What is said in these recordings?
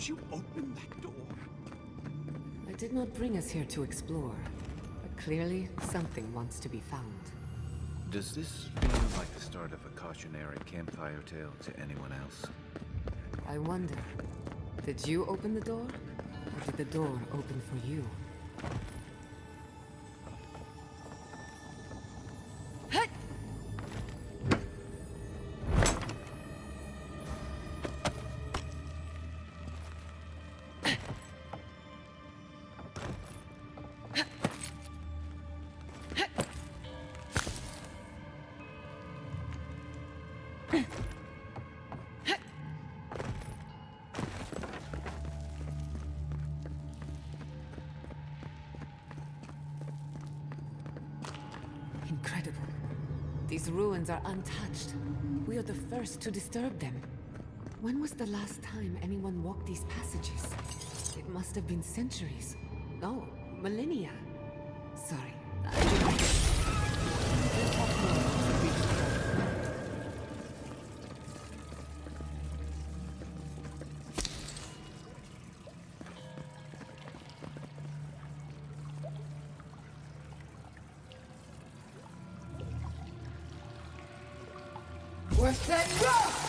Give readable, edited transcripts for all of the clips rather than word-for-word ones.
did you open that door? I did not bring us here to explore, but clearly something wants to be found. Does this feel like the start of a cautionary campfire tale to anyone else? I wonder, did you open the door? Or did the door open for you? Incredible. These ruins are untouched. We are the first to disturb them. When was the last time anyone walked these passages? It must have been centuries. No, millennia. Sorry. Worse than rough!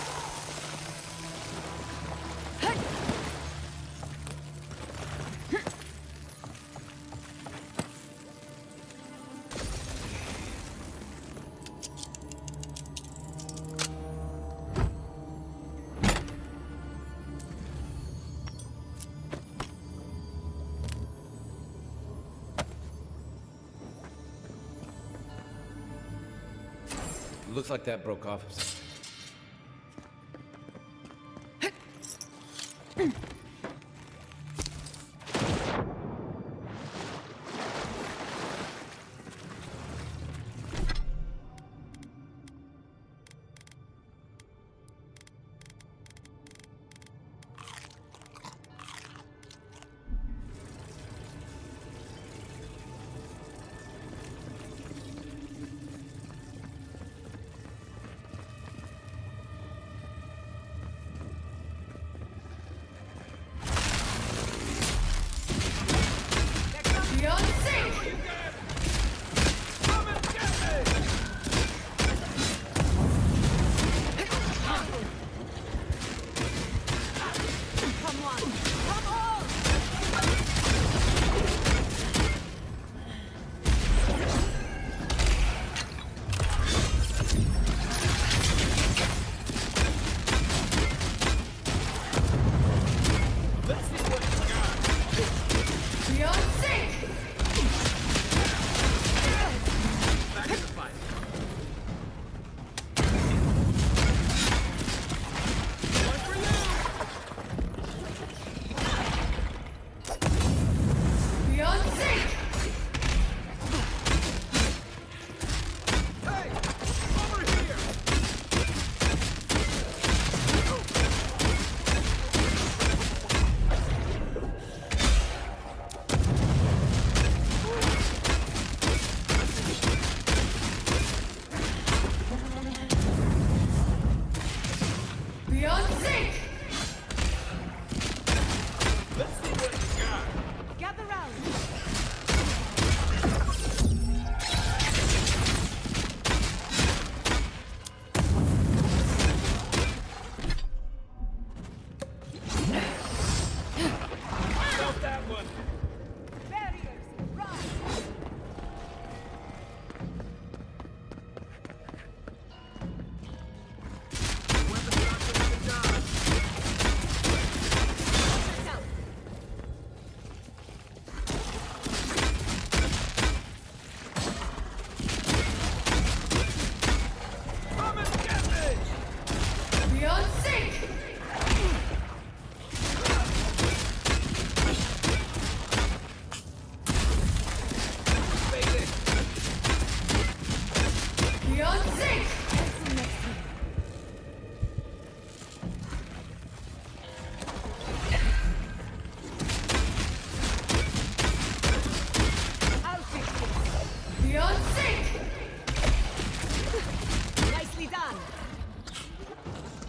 Looks like that broke off.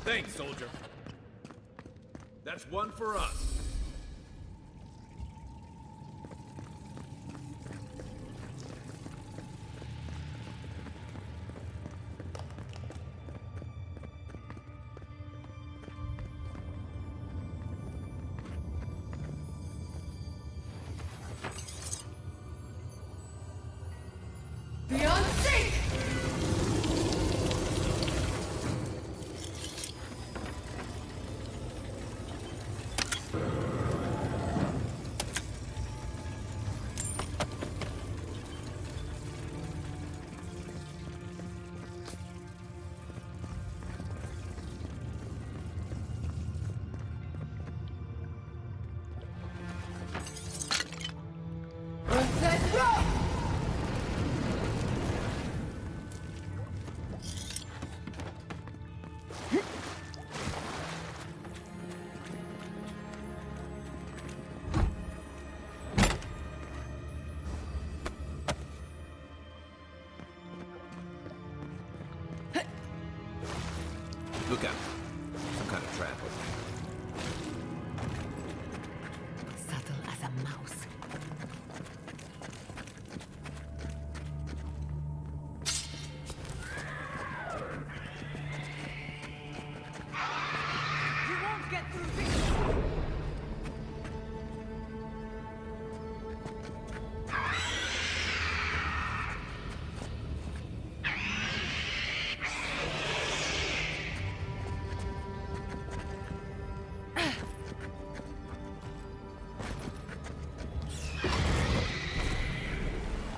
Thanks, soldier. That's one for us. Look out. Some kind of trap. Subtle as a mouse. You won't get through this!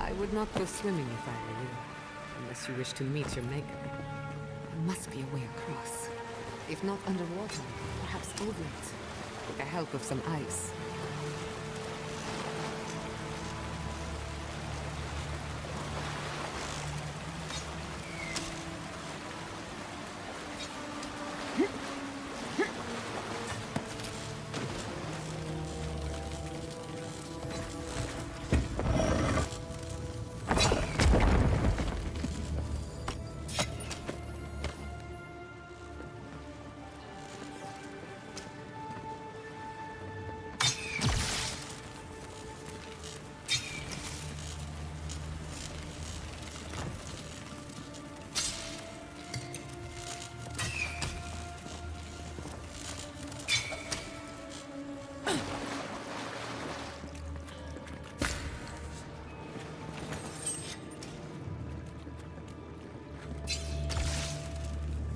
I would not go swimming if I were you, unless you wish to meet your maker. There must be a way across. If not underwater, perhaps over it, with the help of some ice.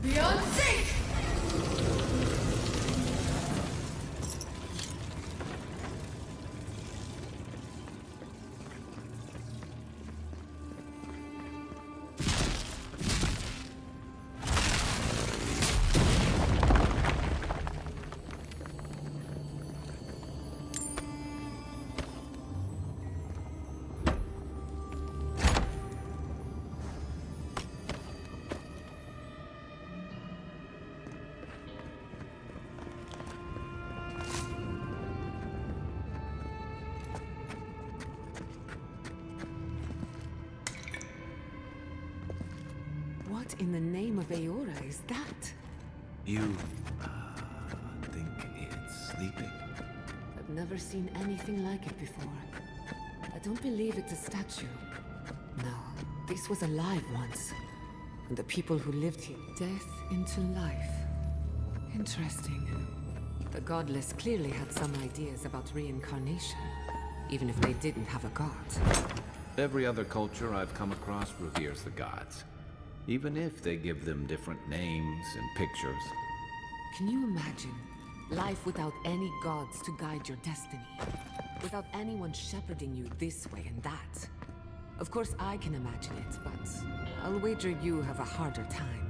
Beyond sight! What in the name of Eora is that? You think it's sleeping? I've never seen anything like it before. I don't believe it's a statue. No, this was alive once. And the people who lived here, death into life. Interesting. The godless clearly had some ideas about reincarnation, even if they didn't have a god. Every other culture I've come across reveres the gods, even if they give them different names and pictures. Can you imagine? Life without any gods to guide your destiny. Without anyone shepherding you this way and that. Of course I can imagine it, but I'll wager you have a harder time.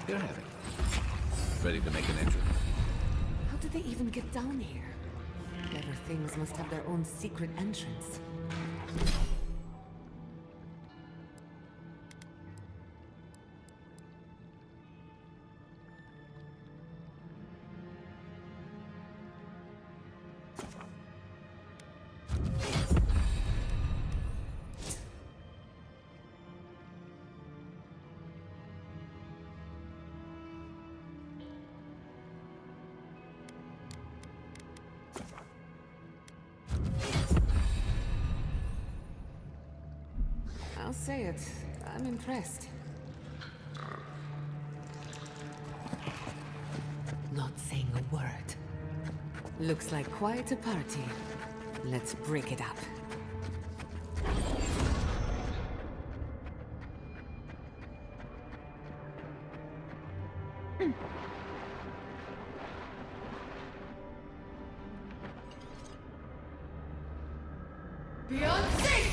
They're heavy. Ready to make an entrance. How did they even get down here? Clever things must have their own secret entrance. I'll say it. I'm impressed. Not saying a word. Looks like quite a party. Let's break it up. Beyond sight!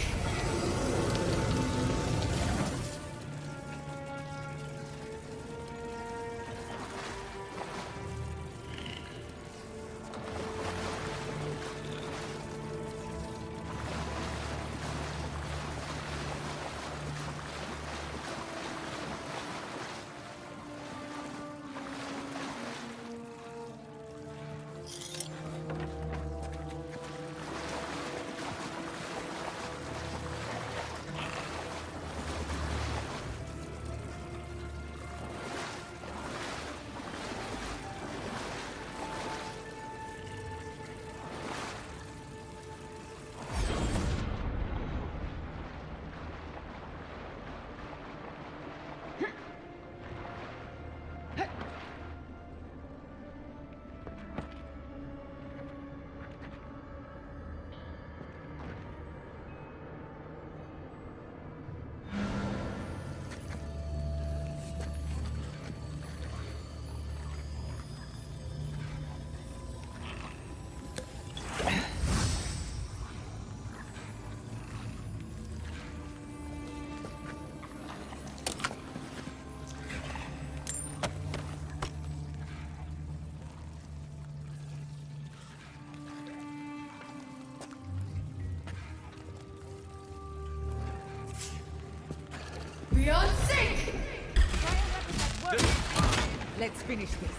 Let's finish this.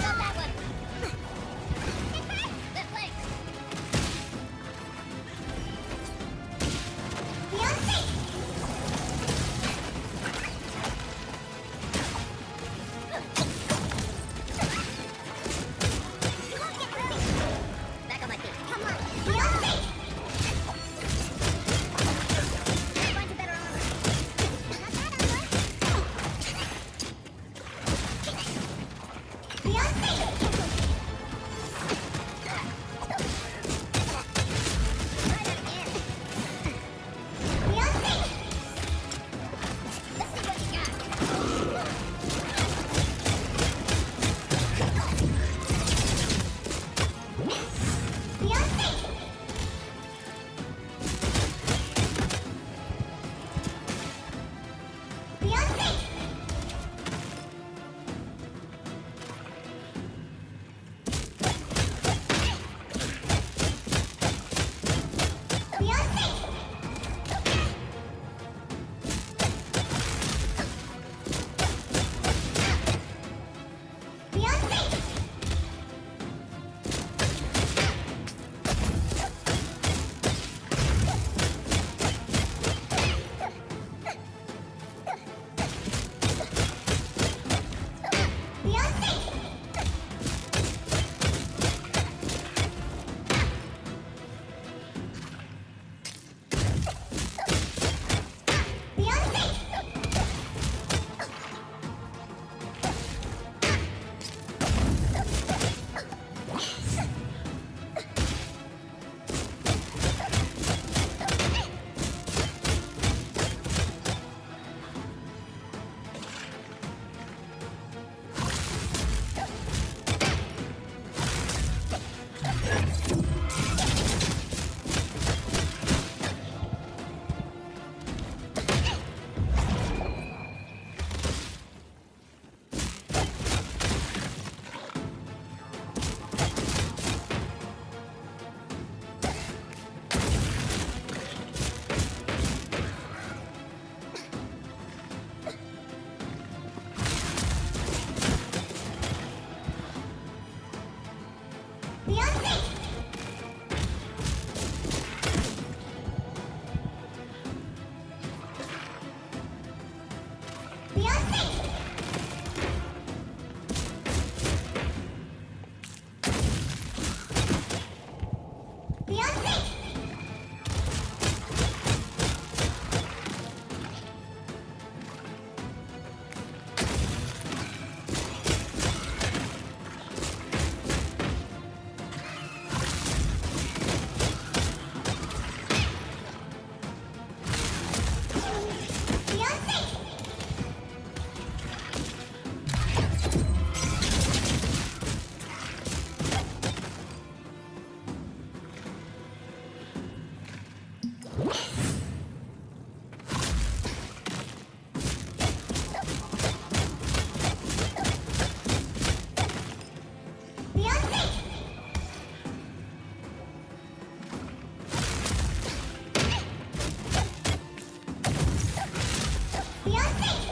Got that one. Left leg. Beyond safe. You won't get through this. Back on my feet. Come on. Beyond safe. Find a better armor. Not bad, armor. Beyond safe. Try that again. Beyond safe. Let's see what you got. Beyond safe. Beyond safe. Beyond safe. Beyond safe. Beyond safe. Beyond safe. Beyond safe. Beyond safe. Beyond safe. Beyond safe. Beyond safe. Beyond safe.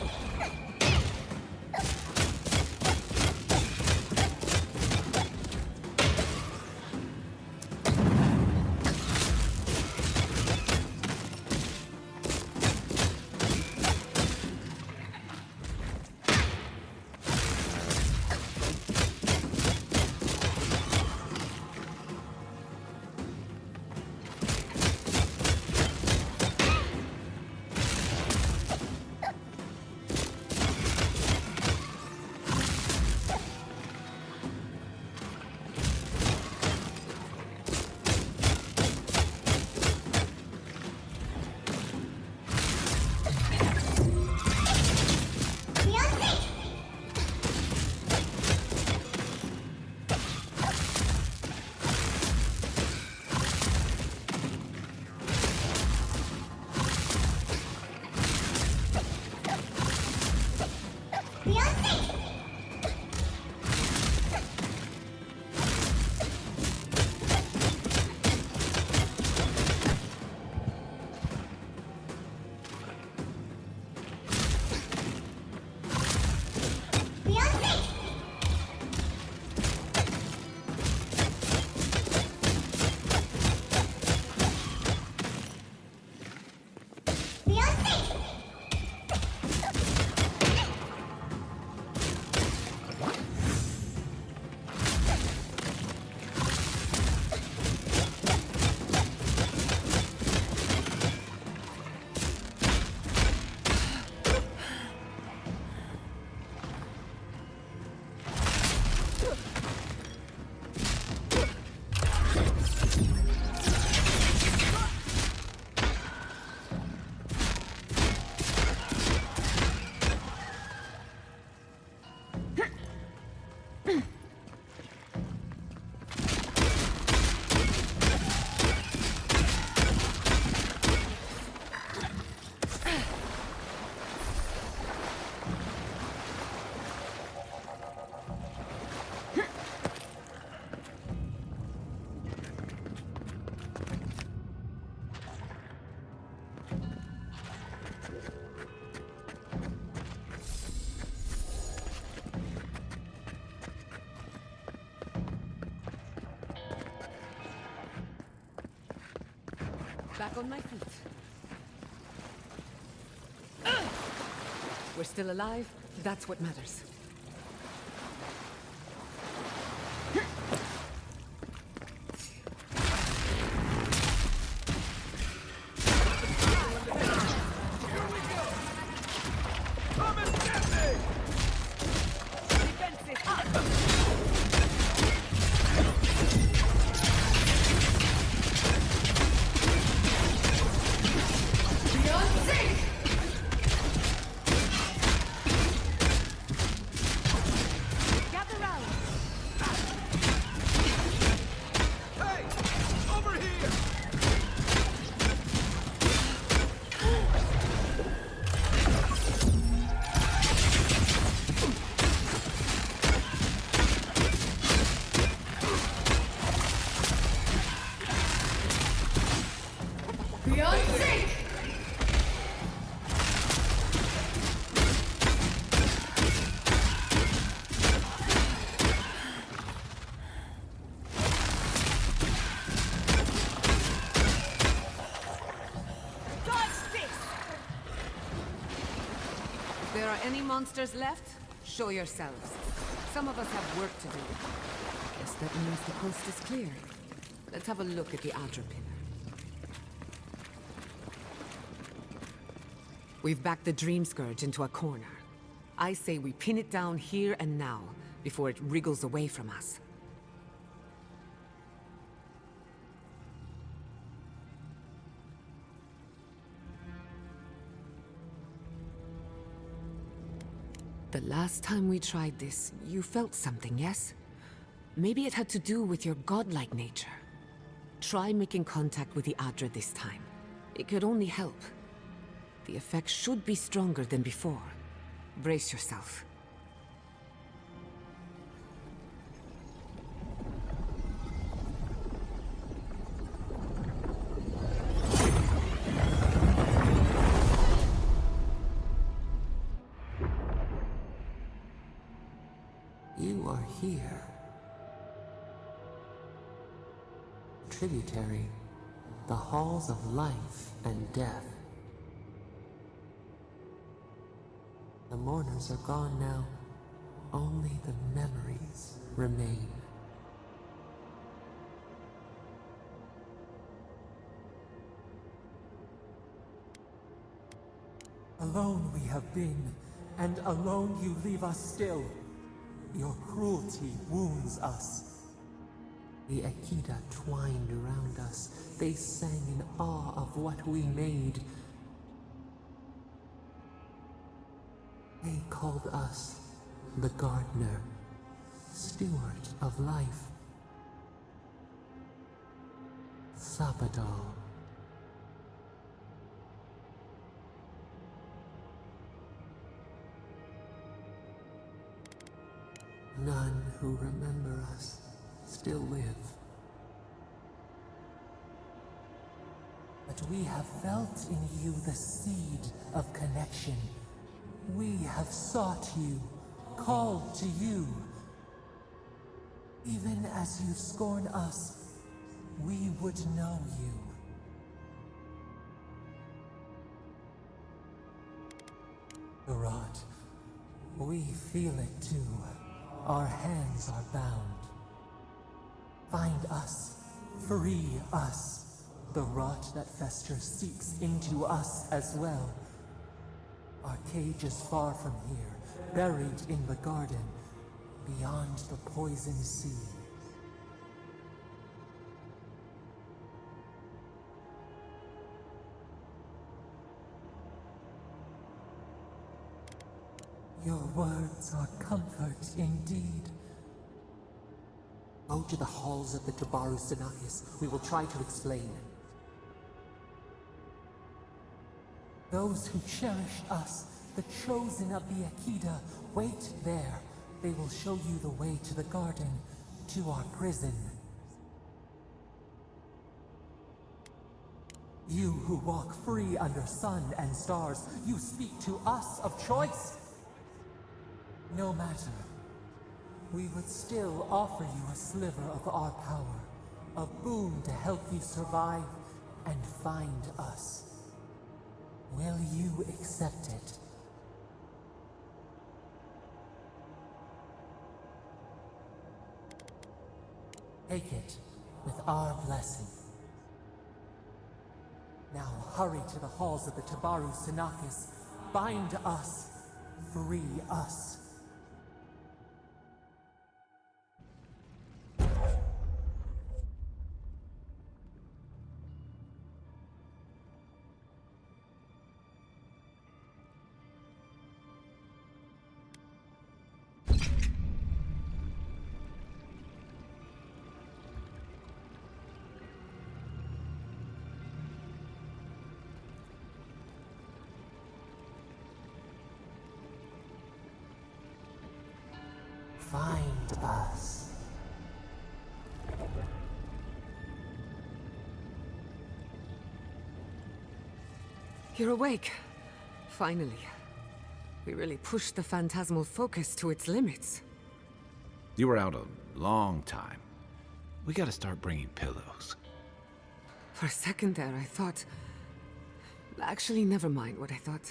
Back on my feet. We're still alive. That's what matters. If there are any monsters left, show yourselves. Some of us have work to do. Guess that means the coast is clear. Let's have a look at the Adra pillar. We've backed the Dream Scourge into a corner. I say we pin it down here and now, before it wriggles away from us. The last time we tried this, you felt something, yes? Maybe it had to do with your godlike nature. Try making contact with the Adra this time. It could only help. The effect should be stronger than before. Brace yourself. You are here. Tributary, the halls of life and death. The mourners are gone now. Only the memories remain. Alone we have been, and alone you leave us still. Your cruelty wounds us. The Akita twined around us. They sang in awe of what we made. They called us the gardener, steward of life. Sapadal. None who remember us still live. But we have felt in you the seed of connection. We have sought you, called to you. Even as you scorn us, we would know you. The rot, we feel it too. Our hands are bound. Find us, free us. The rot that festers seeps into us as well. Our cage is far from here, buried in the garden, beyond the poison sea. Your words are comfort indeed. Go to the halls of the Jabaru Sinakis. We will try to explain. Those who cherished us, the chosen of the Akita, wait there. They will show you the way to the garden, to our prison. You who walk free under sun and stars, you speak to us of choice? No matter. We would still offer you a sliver of our power, a boon to help you survive, and find us. Will you accept it? Take it with our blessing. Now hurry to the halls of the Tabaru Sinakis. Bind us. Free us. Find us. You're awake. Finally. We really pushed the phantasmal focus to its limits. You were out a long time. We gotta start bringing pillows. For a second there, I thought... Actually, never mind what I thought.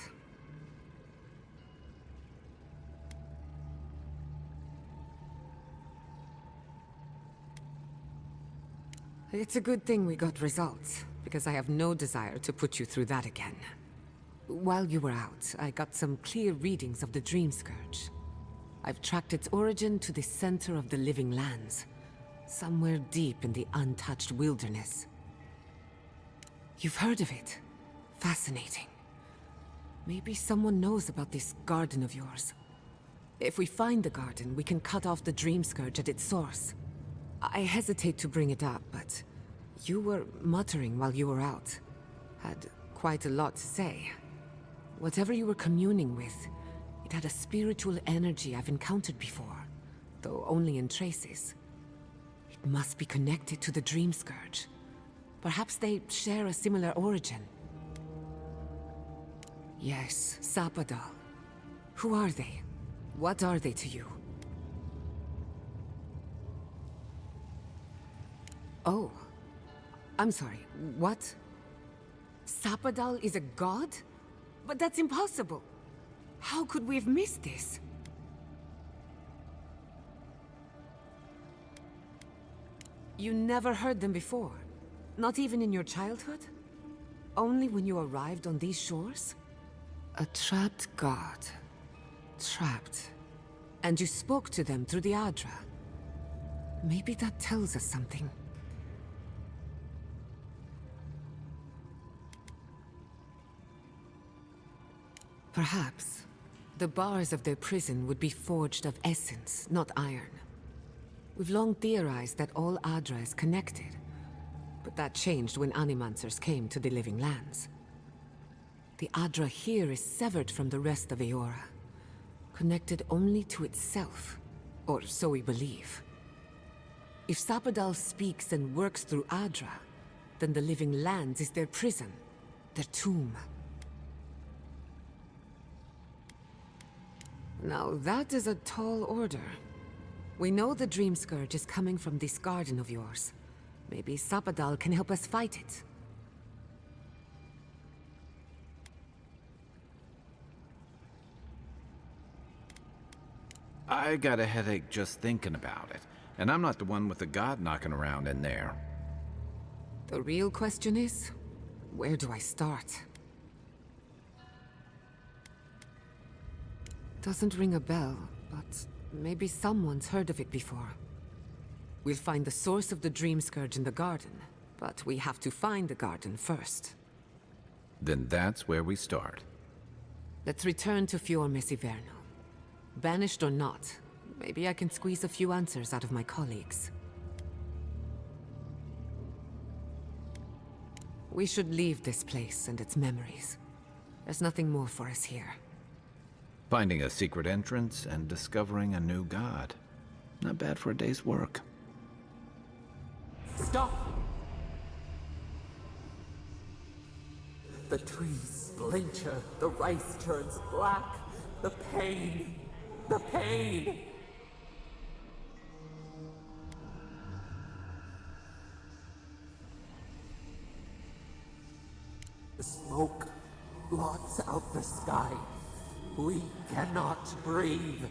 It's a good thing we got results, because I have no desire to put you through that again. While you were out, I got some clear readings of the Dream Scourge. I've tracked its origin to the center of the living lands, somewhere deep in the untouched wilderness. You've heard of it. Fascinating. Maybe someone knows about this garden of yours. If we find the garden, we can cut off the Dream Scourge at its source. I hesitate to bring it up, but you were muttering while you were out. Had quite a lot to say. Whatever you were communing with, it had a spiritual energy I've encountered before, though only in traces. It must be connected to the Dream Scourge. Perhaps they share a similar origin. Yes, Sapadal. Who are they? What are they to you? Oh. I'm sorry, what? Sapadal is a god? But that's impossible! How could we have missed this? You never heard them before? Not even in your childhood? Only when you arrived on these shores? A trapped god. Trapped. And you spoke to them through the Adra. Maybe that tells us something. Perhaps the bars of their prison would be forged of essence, not iron. We've long theorized that all Adra is connected, but that changed when Animancers came to the living lands. The Adra here is severed from the rest of Eora, connected only to itself, or so we believe. If Sapadal speaks and works through Adra, then the living lands is their prison, their tomb. Now that is a tall order. We know the Dream Scourge is coming from this garden of yours. Maybe Sapadal can help us fight it. I got a headache just thinking about it. And I'm not the one with the god knocking around in there. The real question is, where do I start? Doesn't ring a bell, but maybe someone's heard of it before. We'll find the source of the Dream Scourge in the garden, but we have to find the garden first. Then that's where we start. Let's return to Fior Mesiverno. Banished or not, maybe I can squeeze a few answers out of my colleagues. We should leave this place and its memories. There's nothing more for us here. Finding a secret entrance and discovering a new god. Not bad for a day's work. Stop! The trees splinter, the rice turns black. The pain! The pain! The smoke blots out the sky. We cannot breathe.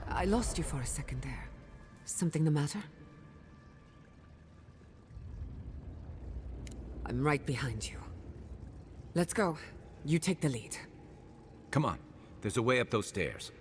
I lost you for a second there. Something the matter? I'm right behind you. Let's go. You take the lead. Come on. There's a way up those stairs.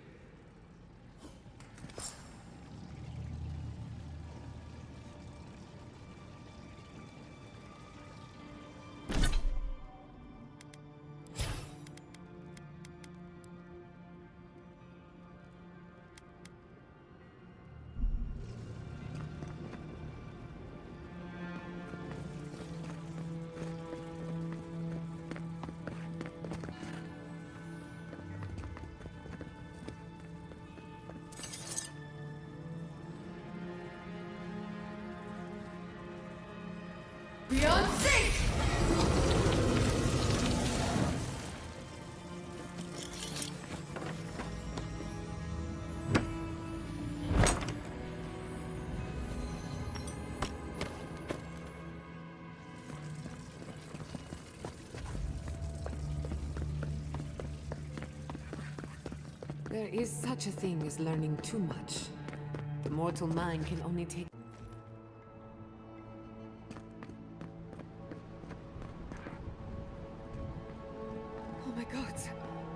Beyond sync! There is such a thing as learning too much. The mortal mind can only take... Oh my god.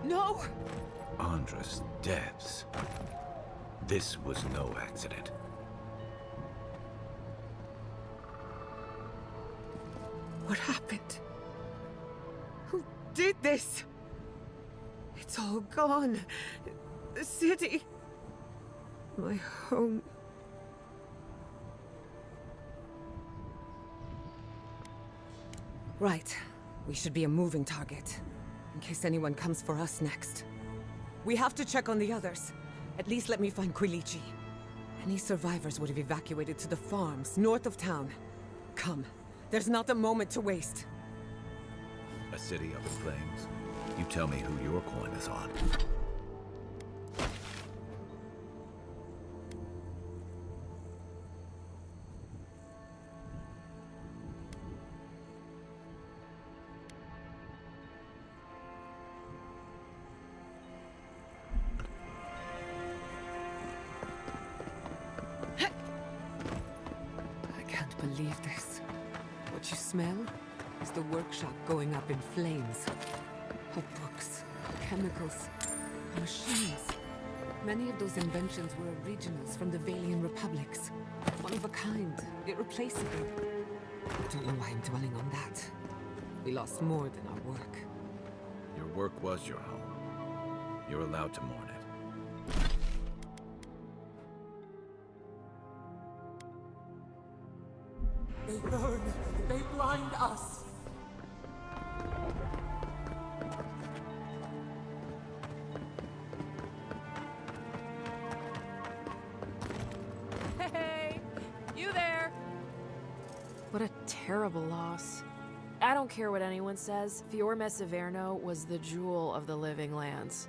No! Andra's depths. This was no accident. What happened? Who did this? It's all gone. The city. My home. Right. We should be a moving target. In case anyone comes for us next. We have to check on the others. At least let me find Quilichi. Any survivors would have evacuated to the farms north of town. Come. There's not a moment to waste. A city up in flames? You tell me who your coin is on. I can't believe this. What you smell is the workshop going up in flames. Our books, chemicals, machines. Many of those inventions were originals from the Valian republics. One of a kind, irreplaceable. I don't know why I'm dwelling on that. We lost more than our work. Your work was your home. You're allowed to mourn it. They burn. They blind us. Hey, you there? What a terrible loss. I don't care what anyone says, Fiorme Severno was the jewel of the living lands.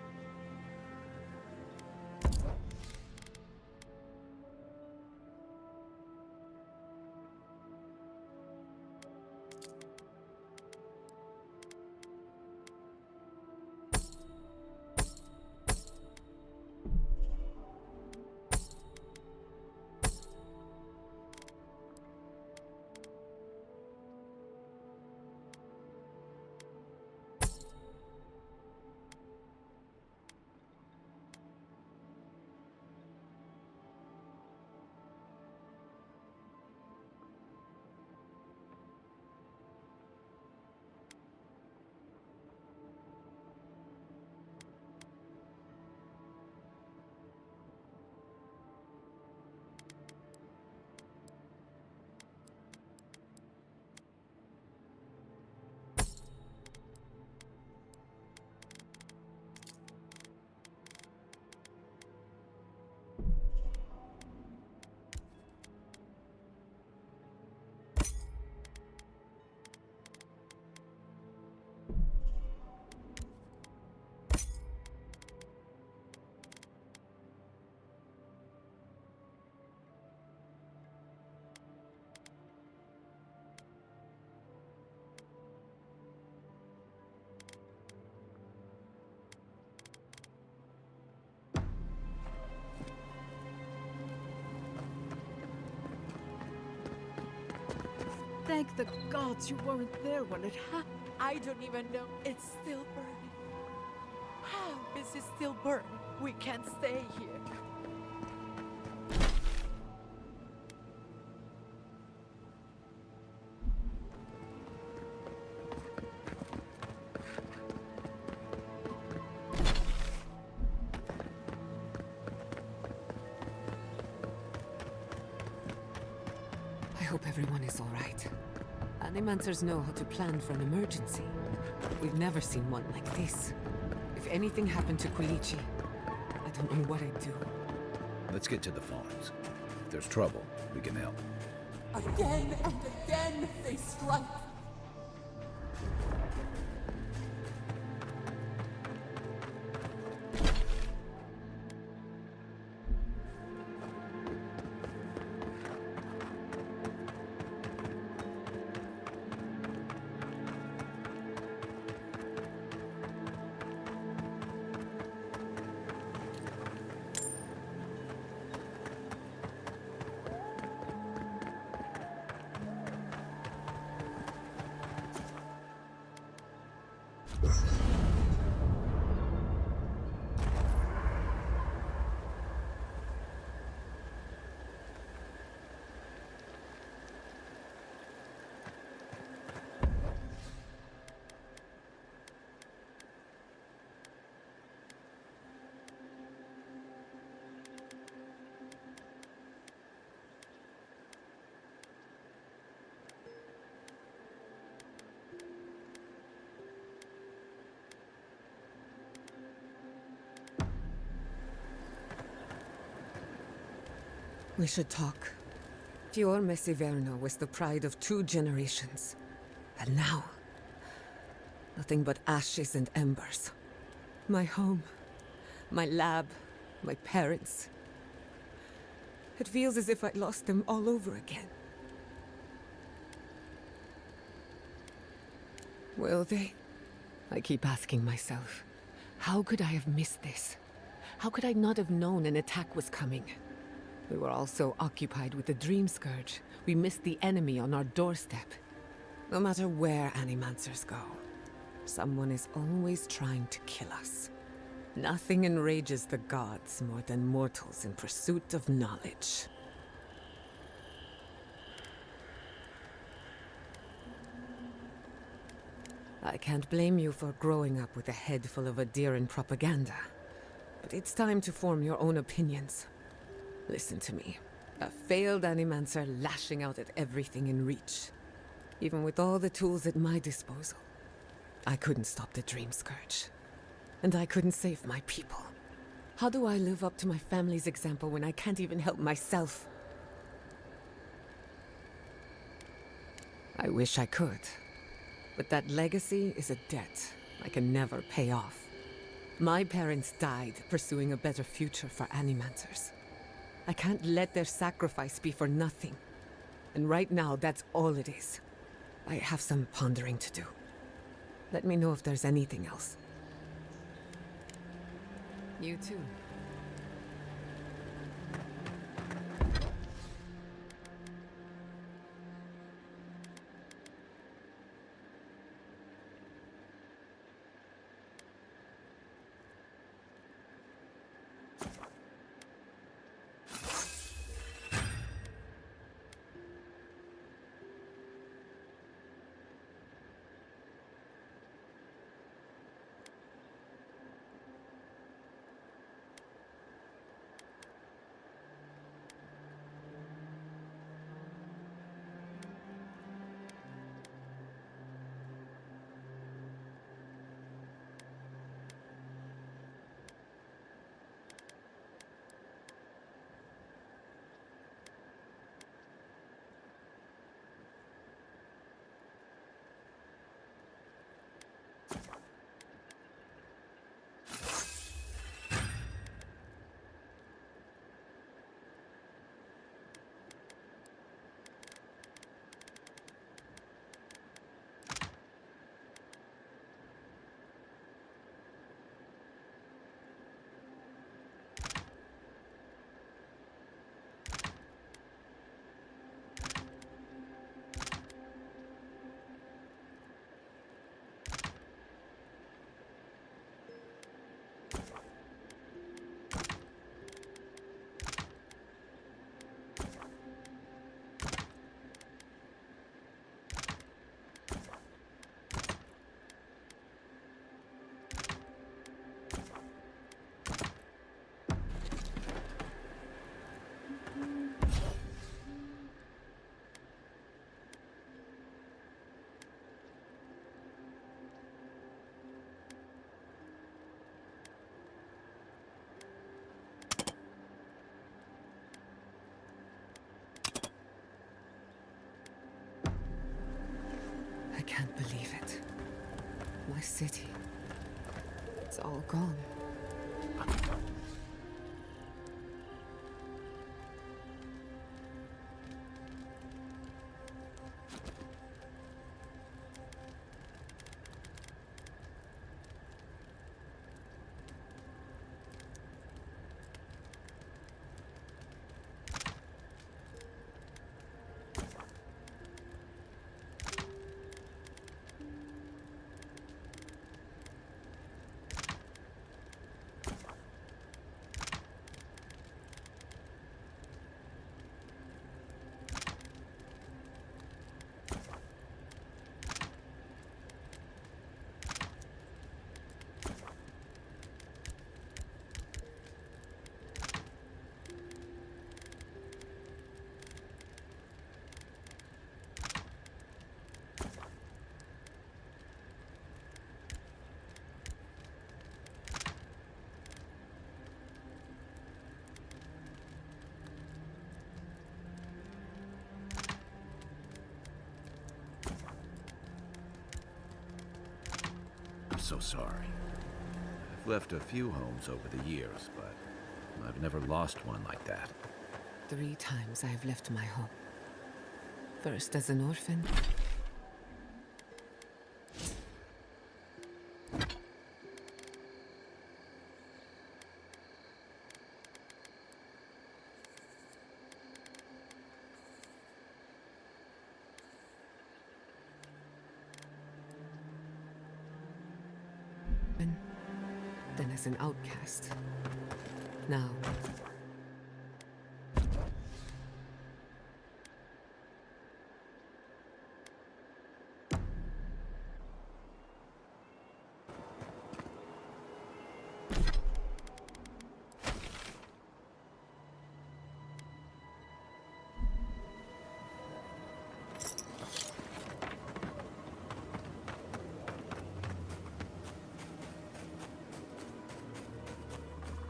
Thank the gods you weren't there when it happened. I don't even know. It's still burning. How is it still burning? We can't stay here. I hope everyone is all right. Animancers know how to plan for an emergency. We've never seen one like this. If anything happened to Quilici, I don't know what I'd do. Let's get to the farms. If there's trouble, we can help. Again and again they strike. We should talk. Fiorme Severno was the pride of 2 generations. And now, nothing but ashes and embers. My home, my lab, my parents. It feels as if I lost them all over again. Will they? I keep asking myself, how could I have missed this? How could I not have known an attack was coming? We were all so occupied with the Dream Scourge, we missed the enemy on our doorstep. No matter where Animancers go, someone is always trying to kill us. Nothing enrages the gods more than mortals in pursuit of knowledge. I can't blame you for growing up with a head full of Adiran propaganda, but it's time to form your own opinions. Listen to me. A failed Animancer lashing out at everything in reach. Even with all the tools at my disposal, I couldn't stop the Dream Scourge. And I couldn't save my people. How do I live up to my family's example when I can't even help myself? I wish I could. But that legacy is a debt I can never pay off. My parents died pursuing a better future for Animancers. I can't let their sacrifice be for nothing. And right now, that's all it is. I have some pondering to do. Let me know if there's anything else. You too. I can't believe it. My city. It's all gone. I'm so sorry. I've left a few homes over the years, but I've never lost one like that. 3 times I have left my home. First as an orphan. Then as an outcast. Now,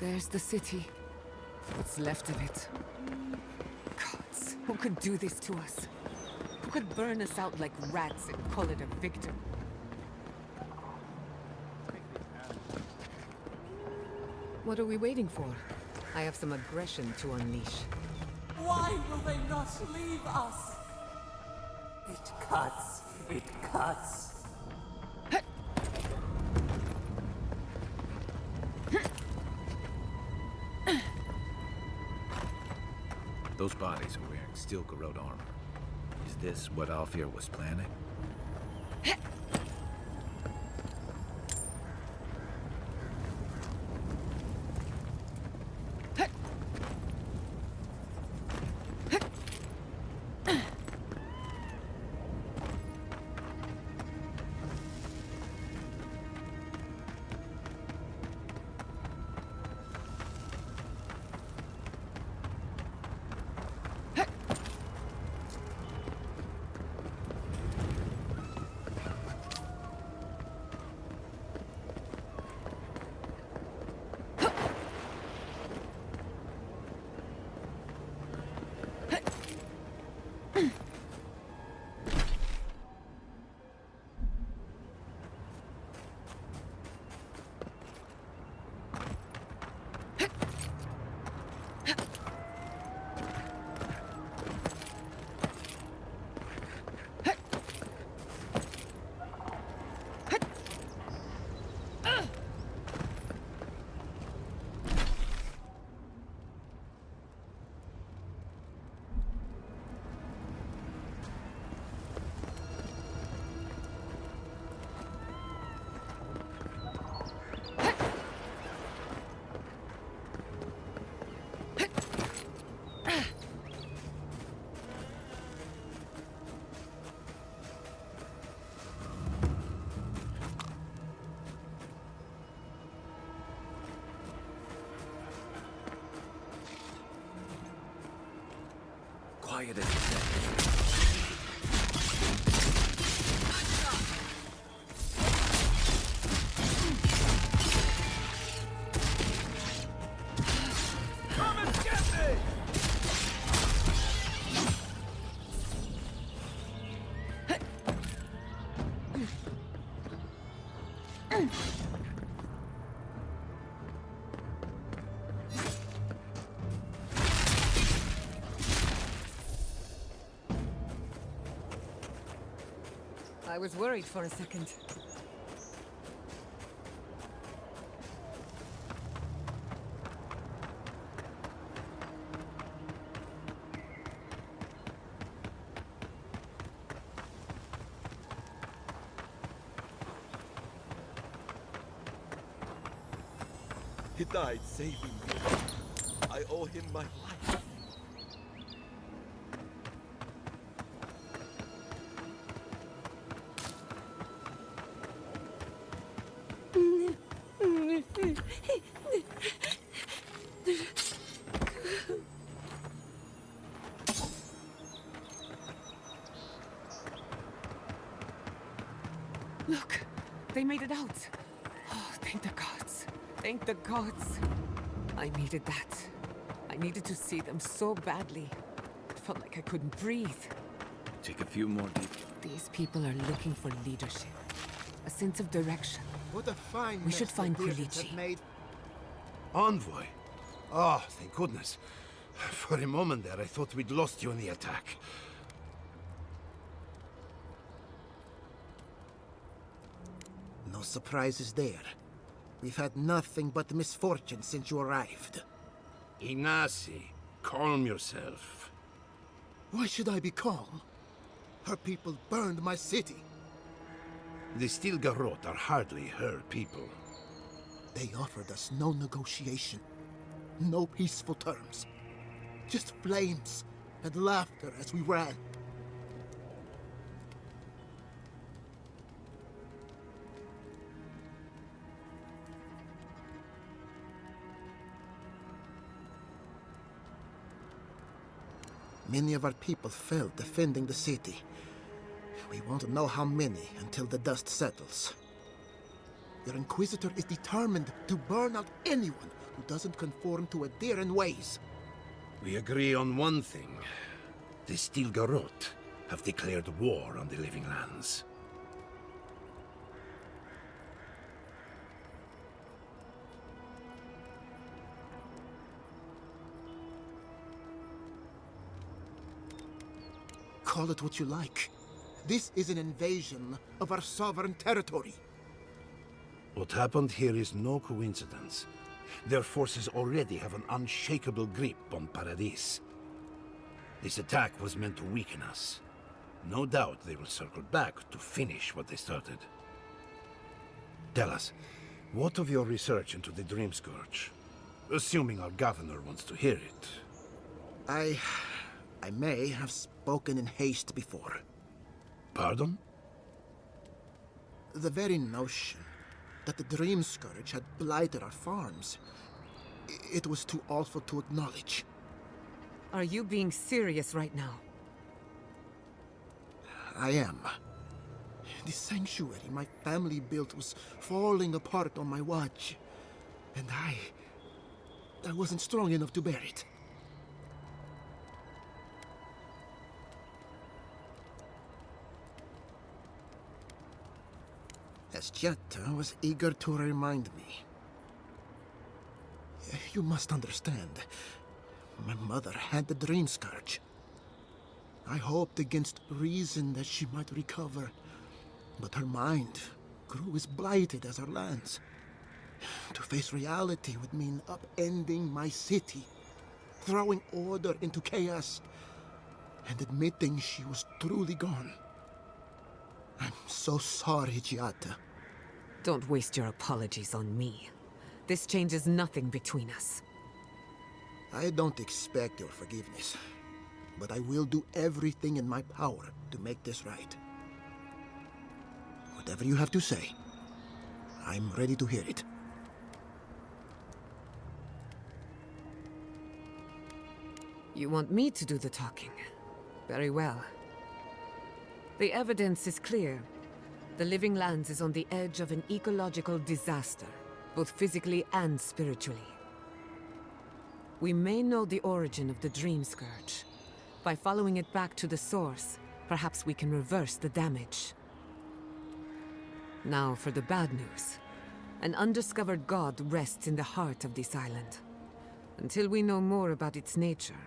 there's the city. What's left of it. Gods, who could do this to us? Who could burn us out like rats and call it a victory? What are we waiting for? I have some aggression to unleash. Why will they not leave us? It cuts. It cuts. Those bodies are wearing steel corrode armor. Is this what Alfir was planning? Quiet as you I was worried for a second. He died saving me. I owe him my life. Look, they made it out. Oh, thank the gods. Thank the gods. I needed that. I needed to see them so badly. It felt like I couldn't breathe. Take a few more deep. These people are looking for leadership, a sense of direction. What a fine We should mess find the Beardeds Quilici. have made. Envoy? Oh, thank goodness. For a moment there, I thought we'd lost you in the attack. No surprises there. We've had nothing but misfortune since you arrived. Ignacy, calm yourself. Why should I be calm? Her people burned my city. The Steel Garrote are hardly her people. They offered us no negotiation, no peaceful terms. Just flames and laughter as we ran. Many of our people fell defending the city. We won't know how many until the dust settles. Your Inquisitor is determined to burn out anyone who doesn't conform to Adairan ways. We agree on one thing. The Steel Garrote have declared war on the Living Lands. Call it what you like. This is an invasion of our sovereign territory. What happened here is no coincidence. Their forces already have an unshakable grip on Paradis. This attack was meant to weaken us. No doubt they will circle back to finish what they started. Tell us, what of your research into the Dream Scourge? Assuming our governor wants to hear it. I may have spoken in haste before. Pardon? The very notion that the Dream Scourge had blighted our farms, it was too awful to acknowledge. Are you being serious right now? I am. The sanctuary my family built was falling apart on my watch. And I wasn't strong enough to bear it. As Jetta was eager to remind me. You must understand. My mother had the Dream Scourge. I hoped against reason that she might recover, but her mind grew as blighted as her lands. To face reality would mean upending my city, throwing order into chaos, and admitting she was truly gone. I'm so sorry, Giata. Don't waste your apologies on me. This changes nothing between us. I don't expect your forgiveness, but I will do everything in my power to make this right. Whatever you have to say, I'm ready to hear it. You want me to do the talking? Very well. The evidence is clear. The Living Lands is on the edge of an ecological disaster, both physically and spiritually. We may know the origin of the Dream Scourge. By following it back to the source, perhaps we can reverse the damage. Now for the bad news. An undiscovered god rests in the heart of this island. Until we know more about its nature,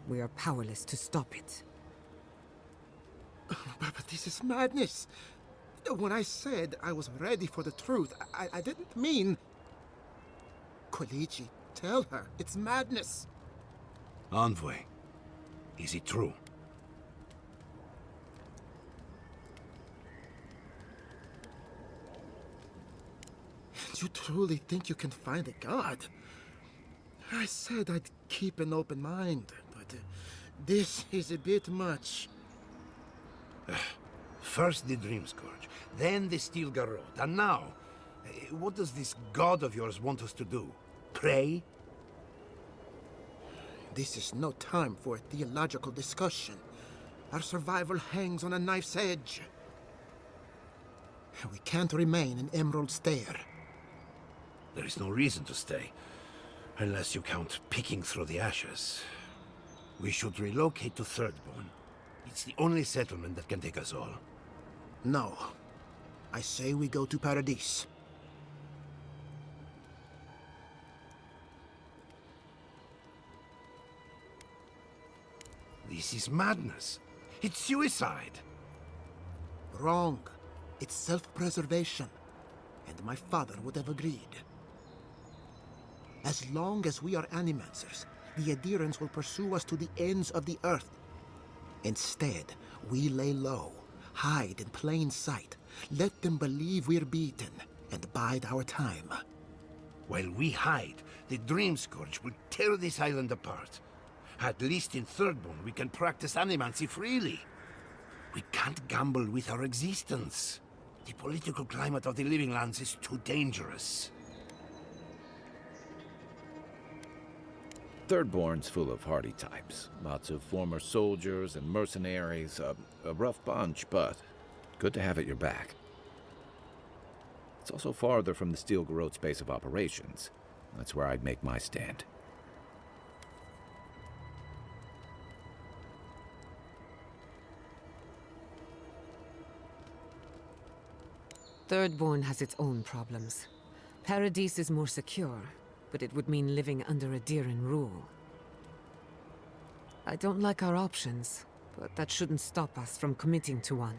we are powerless to stop it. But this is madness. When I said I was ready for the truth, I didn't mean... Koichi, tell her. It's madness. Envoy, is it true? You truly think you can find a god? I said I'd keep an open mind, but this is a bit much. First the Dream Scourge, then the Steel Garrote, and now... what does this god of yours want us to do? Pray? This is no time for a theological discussion. Our survival hangs on a knife's edge. We can't remain in Emerald Stair. There is no reason to stay, unless you count picking through the ashes. We should relocate to Thirdborn. It's the only settlement that can take us all. No. I say we go to Paradise. This is madness. It's suicide. Wrong. It's self-preservation. And my father would have agreed. As long as we are animancers, the adherents will pursue us to the ends of the earth. Instead, we lay low, hide in plain sight, let them believe we're beaten, and bide our time. While we hide, the Dream Scourge will tear this island apart. At least in Thirdborn, we can practice animancy freely. We can't gamble with our existence. The political climate of the Living Lands is too dangerous. Thirdborn's full of hardy types. Lots of former soldiers and mercenaries. A rough bunch, but good to have at your back. It's also farther from the Steel Garrote's base of operations. That's where I'd make my stand. Thirdborn has its own problems. Paradise is more secure, but it would mean living under a Diran rule. I don't like our options, but that shouldn't stop us from committing to one.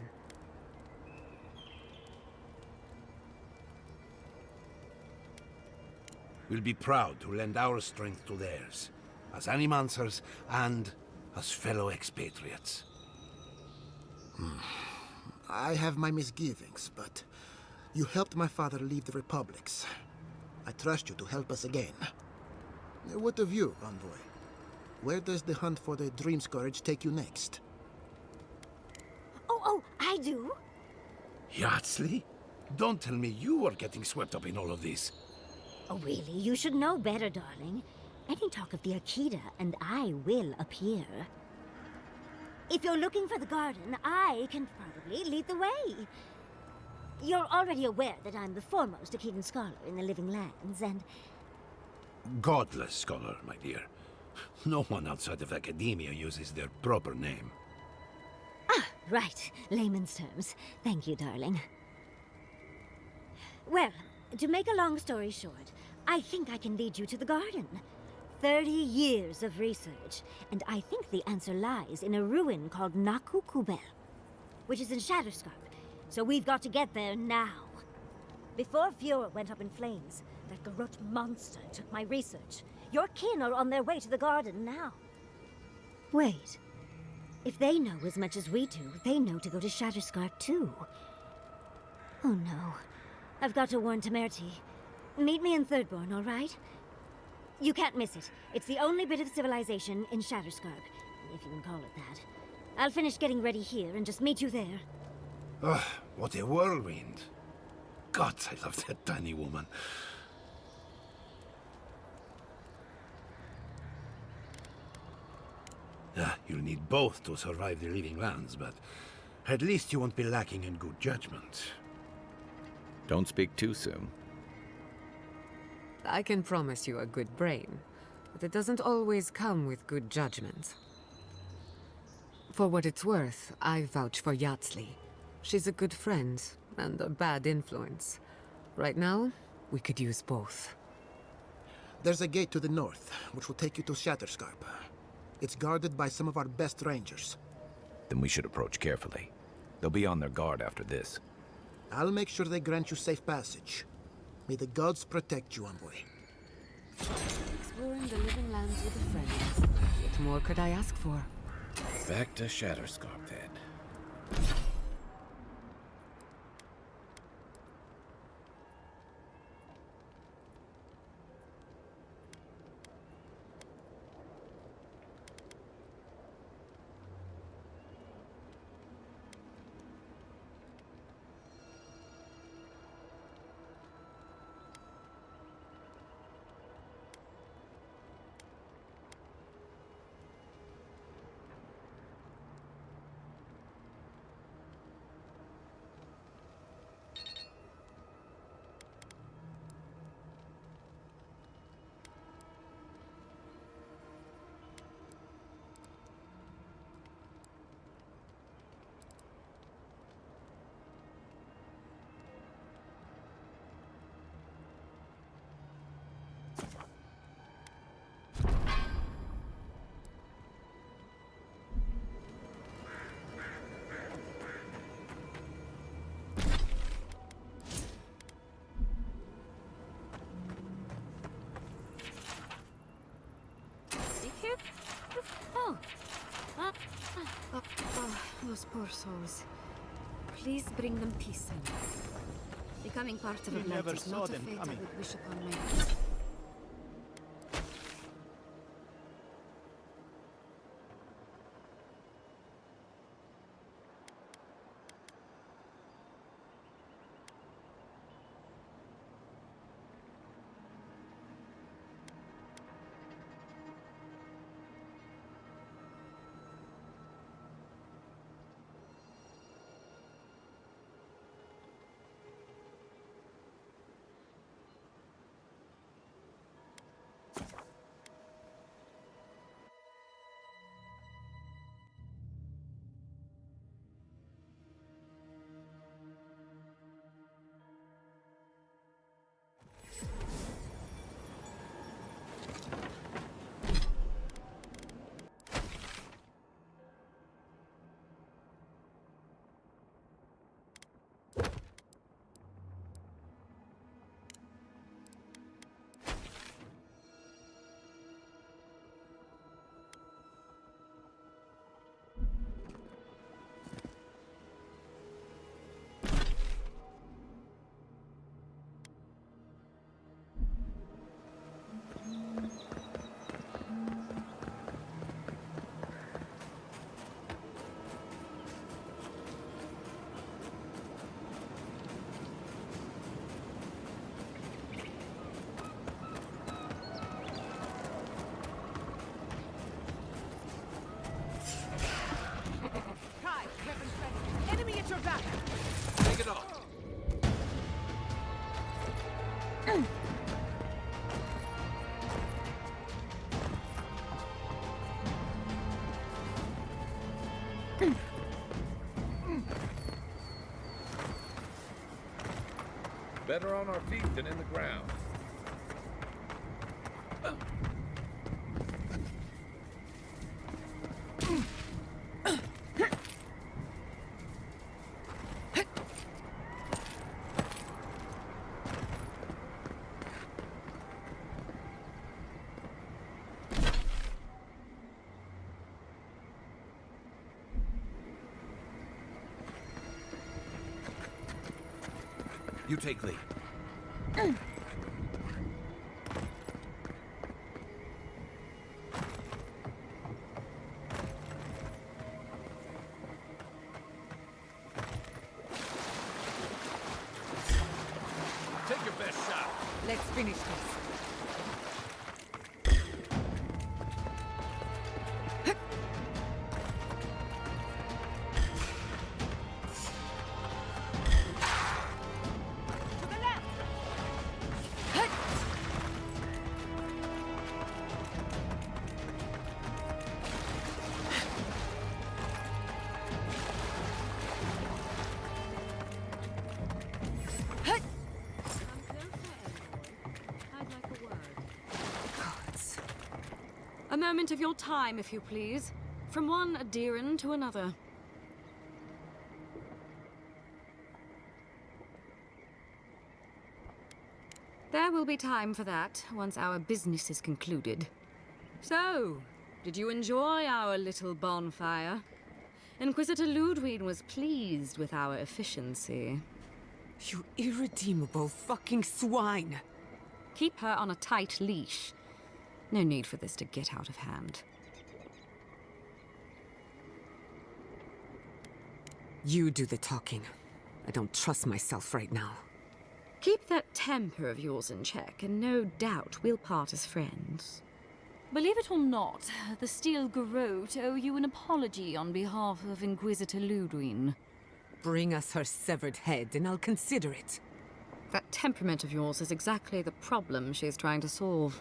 We'll be proud to lend our strength to theirs, as animancers and as fellow expatriates. I have my misgivings, but you helped my father leave the Republics. I trust you to help us again. What of you, Envoy? Where does the hunt for the Dream Scourge take you next? Oh, I do. Yardsley? Don't tell me you are getting swept up in all of this. Oh, really? You should know better, darling. Any talk of the Akita, and I will appear. If you're looking for the garden, I can probably lead the way. You're already aware that I'm the foremost Akitan scholar in the Living Lands, and... Godless scholar, my dear. No one outside of academia uses their proper name. Ah, right. Layman's terms. Thank you, darling. Well, to make a long story short, I think I can lead you to the garden. 30 years of research, and I think the answer lies in a ruin called Naku Kubel, which is in Shatterscarp. So we've got to get there now. Before Fiora went up in flames, that Garrote monster took my research. Your kin are on their way to the garden now. Wait. If they know as much as we do, they know to go to Shatterscarp too. Oh no. I've got to warn Temerity. Meet me in Thirdborn, all right? You can't miss it. It's the only bit of civilization in Shatterscarp, if you can call it that. I'll finish getting ready here and just meet you there. Ugh, what a whirlwind. God, I love that tiny woman. You'll need both to survive the Living Lands, but at least you won't be lacking in good judgment. Don't speak too soon. I can promise you a good brain, but it doesn't always come with good judgment. For what it's worth, I vouch for Yardsley. She's a good friend, and a bad influence. Right now, we could use both. There's a gate to the north, which will take you to Shatterscarp. It's guarded by some of our best rangers. Then we should approach carefully. They'll be on their guard after this. I'll make sure they grant you safe passage. May the gods protect you, envoy. Exploring the living lands with a friend. What more could I ask for? Back to Shatterscarp, then. Those poor souls. Please bring them peace and becoming part of a blight is not a fate I would wish upon my own. Take it off. Better on our feet than in the ground. You take lead. Take your best shot. Let's finish this. A moment of your time, if you please. From one Adiran to another. There will be time for that once our business is concluded. So, did you enjoy our little bonfire? Inquisitor Ludwig was pleased with our efficiency. You irredeemable fucking swine! Keep her on a tight leash. No need for this to get out of hand. You do the talking. I don't trust myself right now. Keep that temper of yours in check, and no doubt we'll part as friends. Believe it or not, the Steel Garrote owe you an apology on behalf of Inquisitor Ludwig. Bring us her severed head, and I'll consider it. That temperament of yours is exactly the problem she's trying to solve.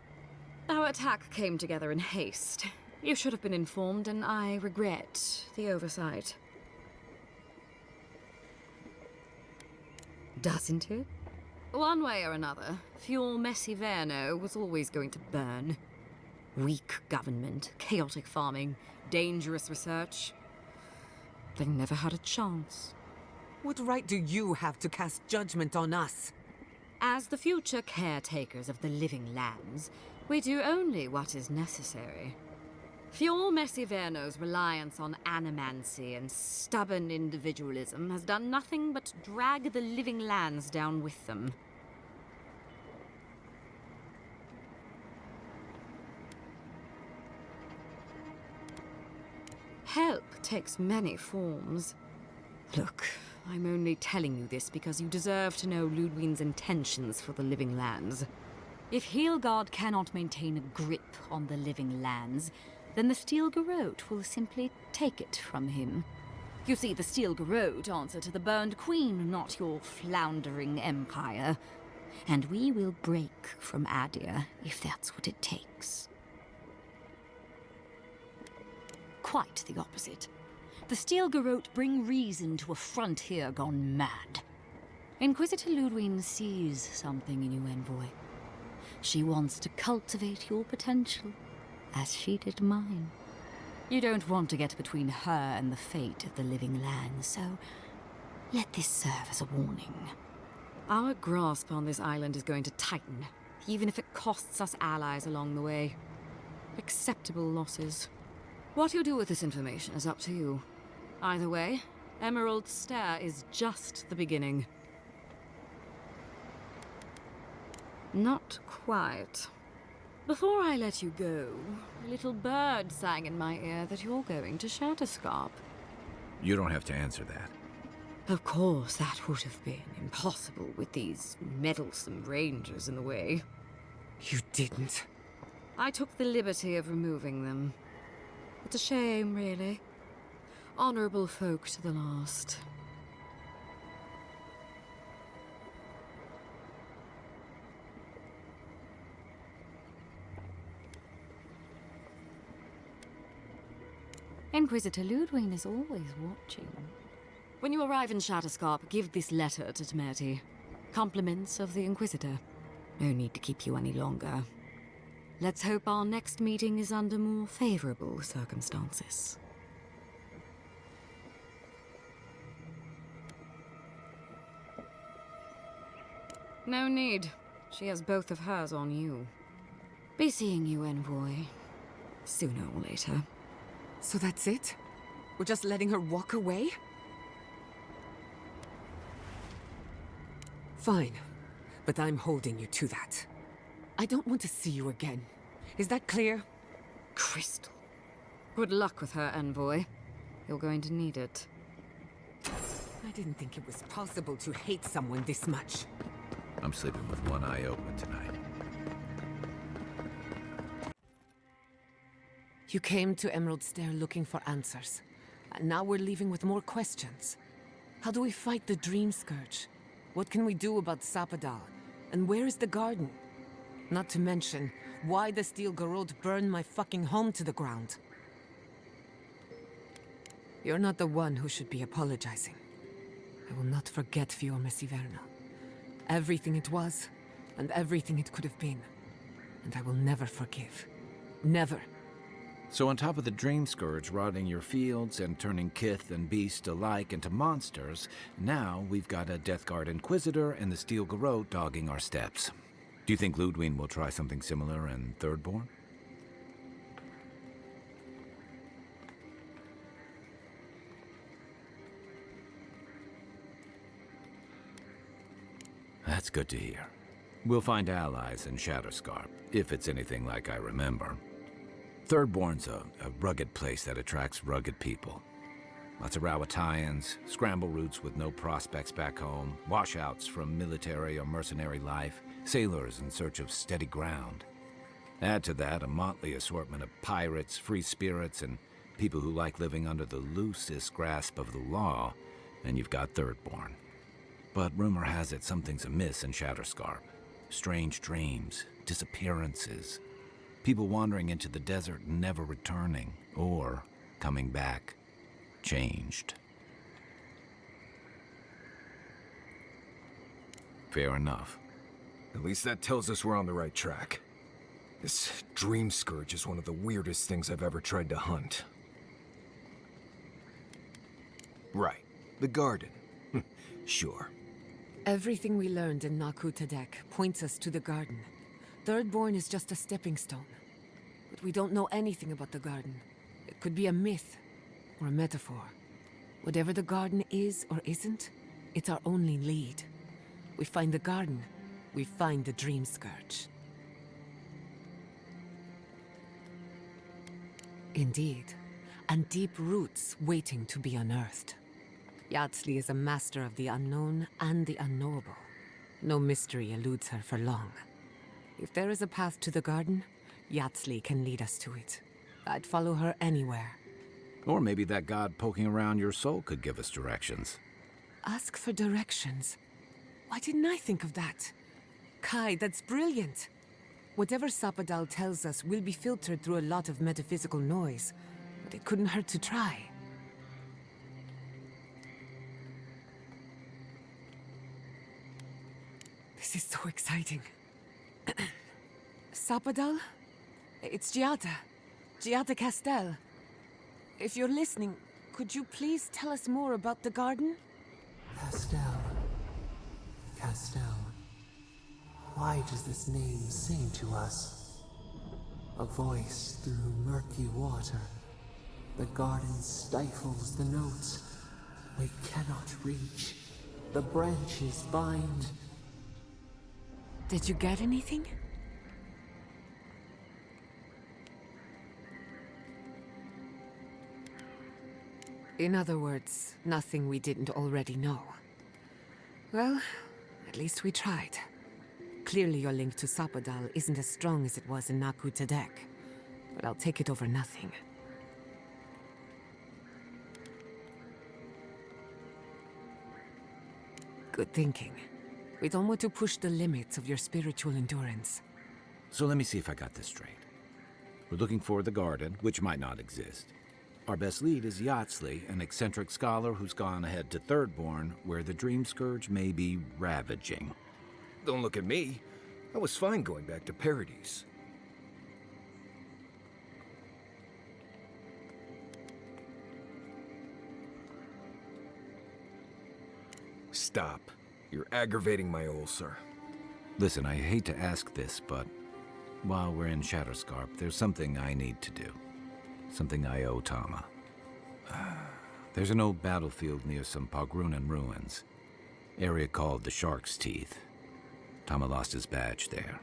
Our attack came together in haste. You should have been informed, and I regret the oversight. Doesn't it? One way or another, Fuel Messiverno was always going to burn. Weak government, chaotic farming, dangerous research. They never had a chance. What right do you have to cast judgment on us? As the future caretakers of the living lands, we do only what is necessary. Fuel Messiverno's reliance on animancy and stubborn individualism has done nothing but drag the living lands down with them. Help takes many forms. Look, I'm only telling you this because you deserve to know Ludwig's intentions for the living lands. If Heelgard cannot maintain a grip on the living lands, then the Steel Garrote will simply take it from him. You see, the Steel Garrote answer to the Burned Queen, not your floundering empire. And we will break from Adir if that's what it takes. Quite the opposite. The Steel Garrote bring reason to a frontier gone mad. Inquisitor Ludwig sees something in you, Envoy. She wants to cultivate your potential, as she did mine. You don't want to get between her and the fate of the living land, so let this serve as a warning. Our grasp on this island is going to tighten, even if it costs us allies along the way. Acceptable losses. What you do with this information is up to you. Either way, Emerald Stair is just the beginning. Not quite. Before I let you go, a little bird sang in my ear that you're going to Shatterscarp. You don't have to answer that. Of course, that would have been impossible with these meddlesome rangers in the way. You didn't. I took the liberty of removing them. It's a shame, really. Honorable folk to the last. Inquisitor Ludwig is always watching. When you arrive in Shatterscarp, give this letter to Tmerti. Compliments of the Inquisitor. No need to keep you any longer. Let's hope our next meeting is under more favorable circumstances. No need. She has both of hers on you. Be seeing you, Envoy. Sooner or later. So that's it? We're just letting her walk away? Fine. But I'm holding you to that. I don't want to see you again. Is that clear? Crystal. Good luck with her, Envoy. You're going to need it. I didn't think it was possible to hate someone this much. I'm sleeping with one eye open tonight. You came to Emerald Stair looking for answers. And now we're leaving with more questions. How do we fight the Dream Scourge? What can we do about Sapadal? And where is the garden? Not to mention, why the Steel Garrote burned my fucking home to the ground. You're not the one who should be apologizing. I will not forget Fior Messiverna. Everything it was, and everything it could have been. And I will never forgive. Never. So on top of the Dream Scourge rotting your fields and turning kith and beast alike into monsters, now we've got a Death Guard Inquisitor and the Steel Garrote dogging our steps. Do you think Ludwig will try something similar in Thirdborn? That's good to hear. We'll find allies in Shatterscarp, if it's anything like I remember. Thirdborn's a rugged place that attracts rugged people. Lots of Rawatayans, scramble routes with no prospects back home, washouts from military or mercenary life, sailors in search of steady ground. Add to that a motley assortment of pirates, free spirits, and people who like living under the loosest grasp of the law, and you've got Thirdborn. But rumor has it something's amiss in Shatterscarp. Strange dreams, disappearances, people wandering into the desert and never returning, or coming back, changed. Fair enough. At least that tells us we're on the right track. This dream scourge is one of the weirdest things I've ever tried to hunt. Right, the garden. Sure. Everything we learned in Nakutadek points us to the garden. Thirdborn is just a stepping stone. But we don't know anything about the garden. It could be a myth or a metaphor. Whatever the garden is or isn't, it's our only lead. We find the garden, we find the dream scourge. Indeed, and deep roots waiting to be unearthed. Yardsley is a master of the unknown and the unknowable. No mystery eludes her for long. If there is a path to the garden, Yardsley can lead us to it. I'd follow her anywhere. Or maybe that god poking around your soul could give us directions. Ask for directions. Why didn't I think of that? Kai, that's brilliant. Whatever Sapadal tells us will be filtered through a lot of metaphysical noise, but it couldn't hurt to try. This is so exciting. Sapadal? It's Giada. Giada Castel. If you're listening, could you please tell us more about the garden? Castel. Castel. Why does this name sing to us? A voice through murky water. The garden stifles the notes. We cannot reach. The branches bind. Did you get anything? In other words, nothing we didn't already know. Well, at least we tried. Clearly your link to Sapadal isn't as strong as it was in Nakutadek, but I'll take it over nothing. Good thinking. We don't want to push the limits of your spiritual endurance. So let me see if I got this straight. We're looking for the garden, which might not exist. Our best lead is Yardsley, an eccentric scholar who's gone ahead to Thirdborn, where the Dream Scourge may be ravaging. Don't look at me. I was fine going back to Paradise. Stop. You're aggravating my ulcer. Listen, I hate to ask this, but while we're in Shatterscarp, there's something I need to do. Something I owe Tama. There's an old battlefield near some Pogrunan ruins. Area called the Shark's Teeth. Tama lost his badge there.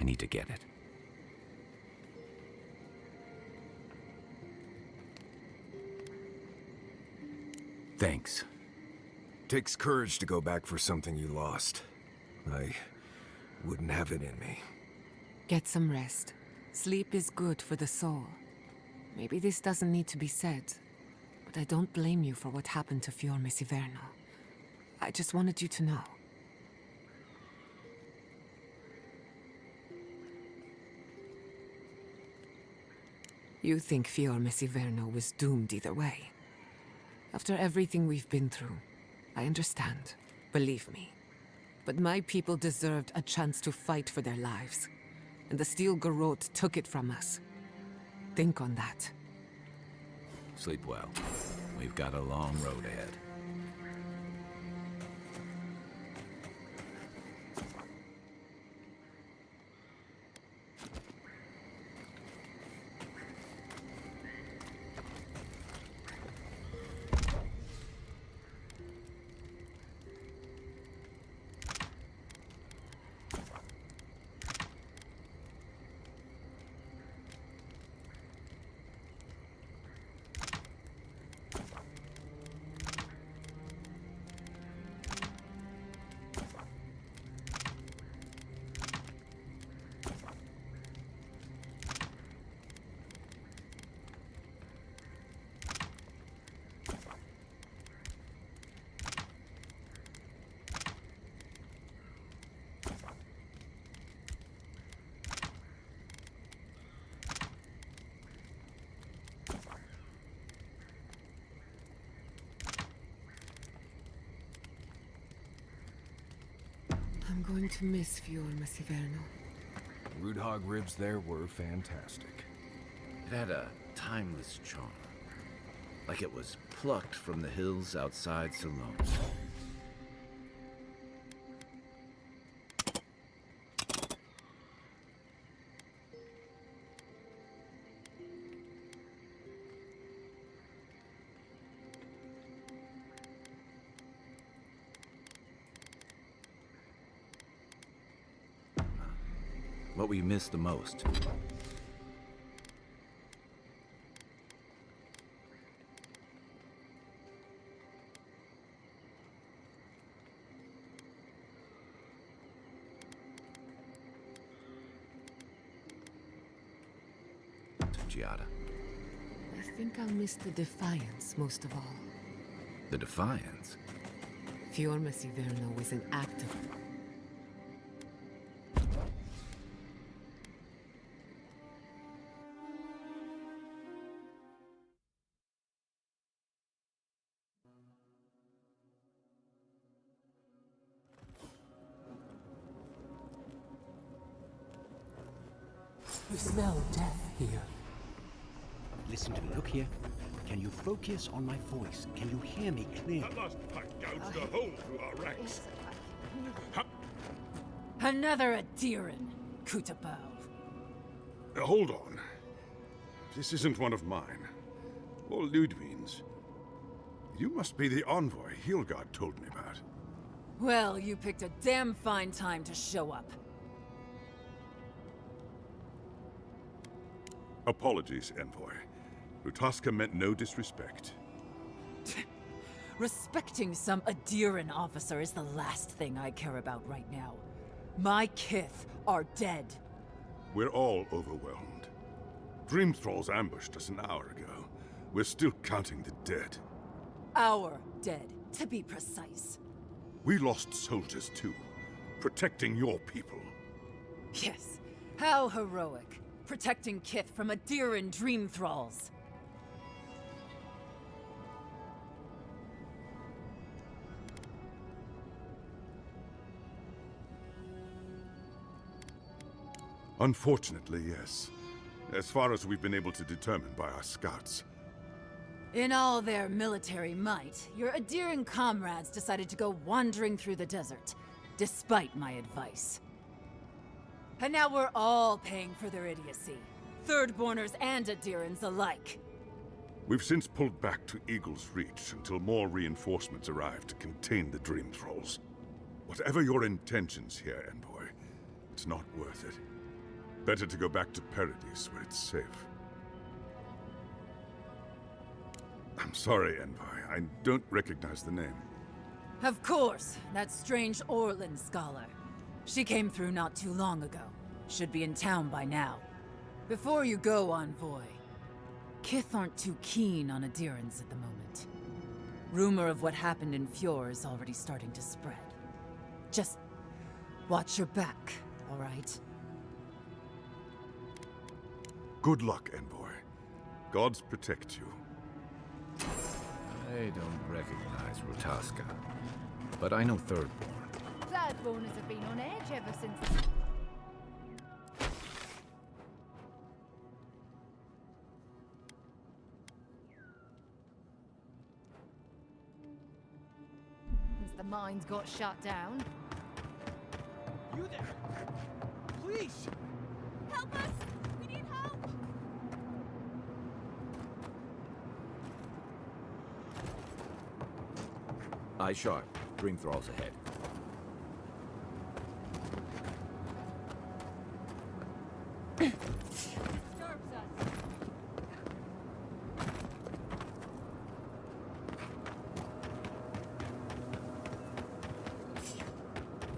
I need to get it. Thanks. Takes courage to go back for something you lost. I wouldn't have it in me. Get some rest. Sleep is good for the soul. Maybe this doesn't need to be said, but I don't blame you for what happened to Fiorme Siverno. I just wanted you to know. You think Fiorme Siverno was doomed either way. After everything we've been through, I understand. Believe me. But my people deserved a chance to fight for their lives. And the Steel Garrote took it from us. Think on that. Sleep well. We've got a long road ahead. I'm going to miss Fiorma Siverno. Root hog ribs there were fantastic. It had a timeless charm. Like it was plucked from the hills outside Salone. What will you miss the most? Giada. I think I'll miss the defiance most of all. The defiance? Fiorma Siverno was an actor. You smell death here. Listen to me. Look here. Can you focus on my voice? Can you hear me clearly? That last pipe gouged a hole through our ranks. Another Adiran, Kutabao. Hold on. This isn't one of mine. Or Ludwig's. You must be the envoy Hilgard told me about. Well, you picked a damn fine time to show up. Apologies, envoy. Rutaska meant no disrespect. Respecting some Adiran officer is the last thing I care about right now. My kith are dead. We're all overwhelmed. Dream Thralls ambushed us an hour ago. We're still counting the dead. Our dead, to be precise. We lost soldiers too, protecting your people. Yes, how heroic. Protecting kith from Adiran dream thralls. Unfortunately, yes. As far as we've been able to determine by our scouts. In all their military might, your Adiran comrades decided to go wandering through the desert, despite my advice. And now we're all paying for their idiocy. Thirdborners and Adirans alike. We've since pulled back to Eagle's Reach until more reinforcements arrive to contain the Dream Thralls. Whatever your intentions here, Envoy, it's not worth it. Better to go back to Paradise where it's safe. I'm sorry, Envoy. I don't recognize the name. Of course, that strange Orlan scholar. She came through not too long ago. Should be in town by now. Before you go, Envoy, kith aren't too keen on Adirans at the moment. Rumor of what happened in Fjord is already starting to spread. Just watch your back, all right? Good luck, Envoy. Gods protect you. I don't recognize Rutaska, but I know Thirdborn. Thirdborners have been on edge ever since. Since the mines got shut down. You there? Please! Help us! We need help! Eye sharp. Dream Thralls ahead.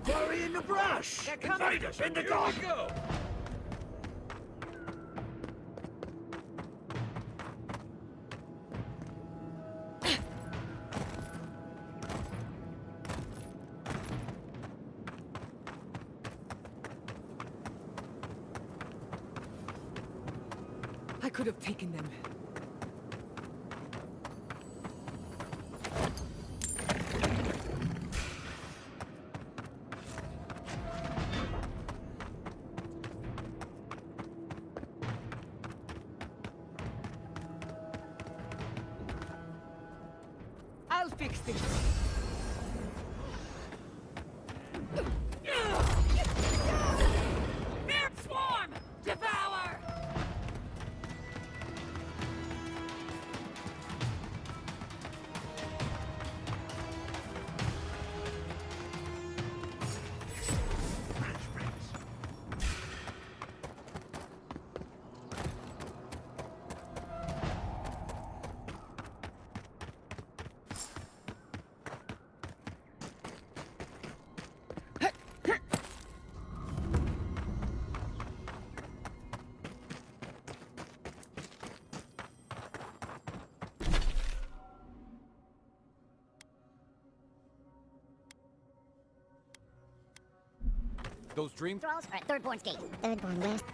Hurry in the brush! They're coming! Find us in the dark! Go! I could have taken them. fix this. Bear swarm! Devour! Those dream Thralls are at Thirdborn's gate. Thirdborn west.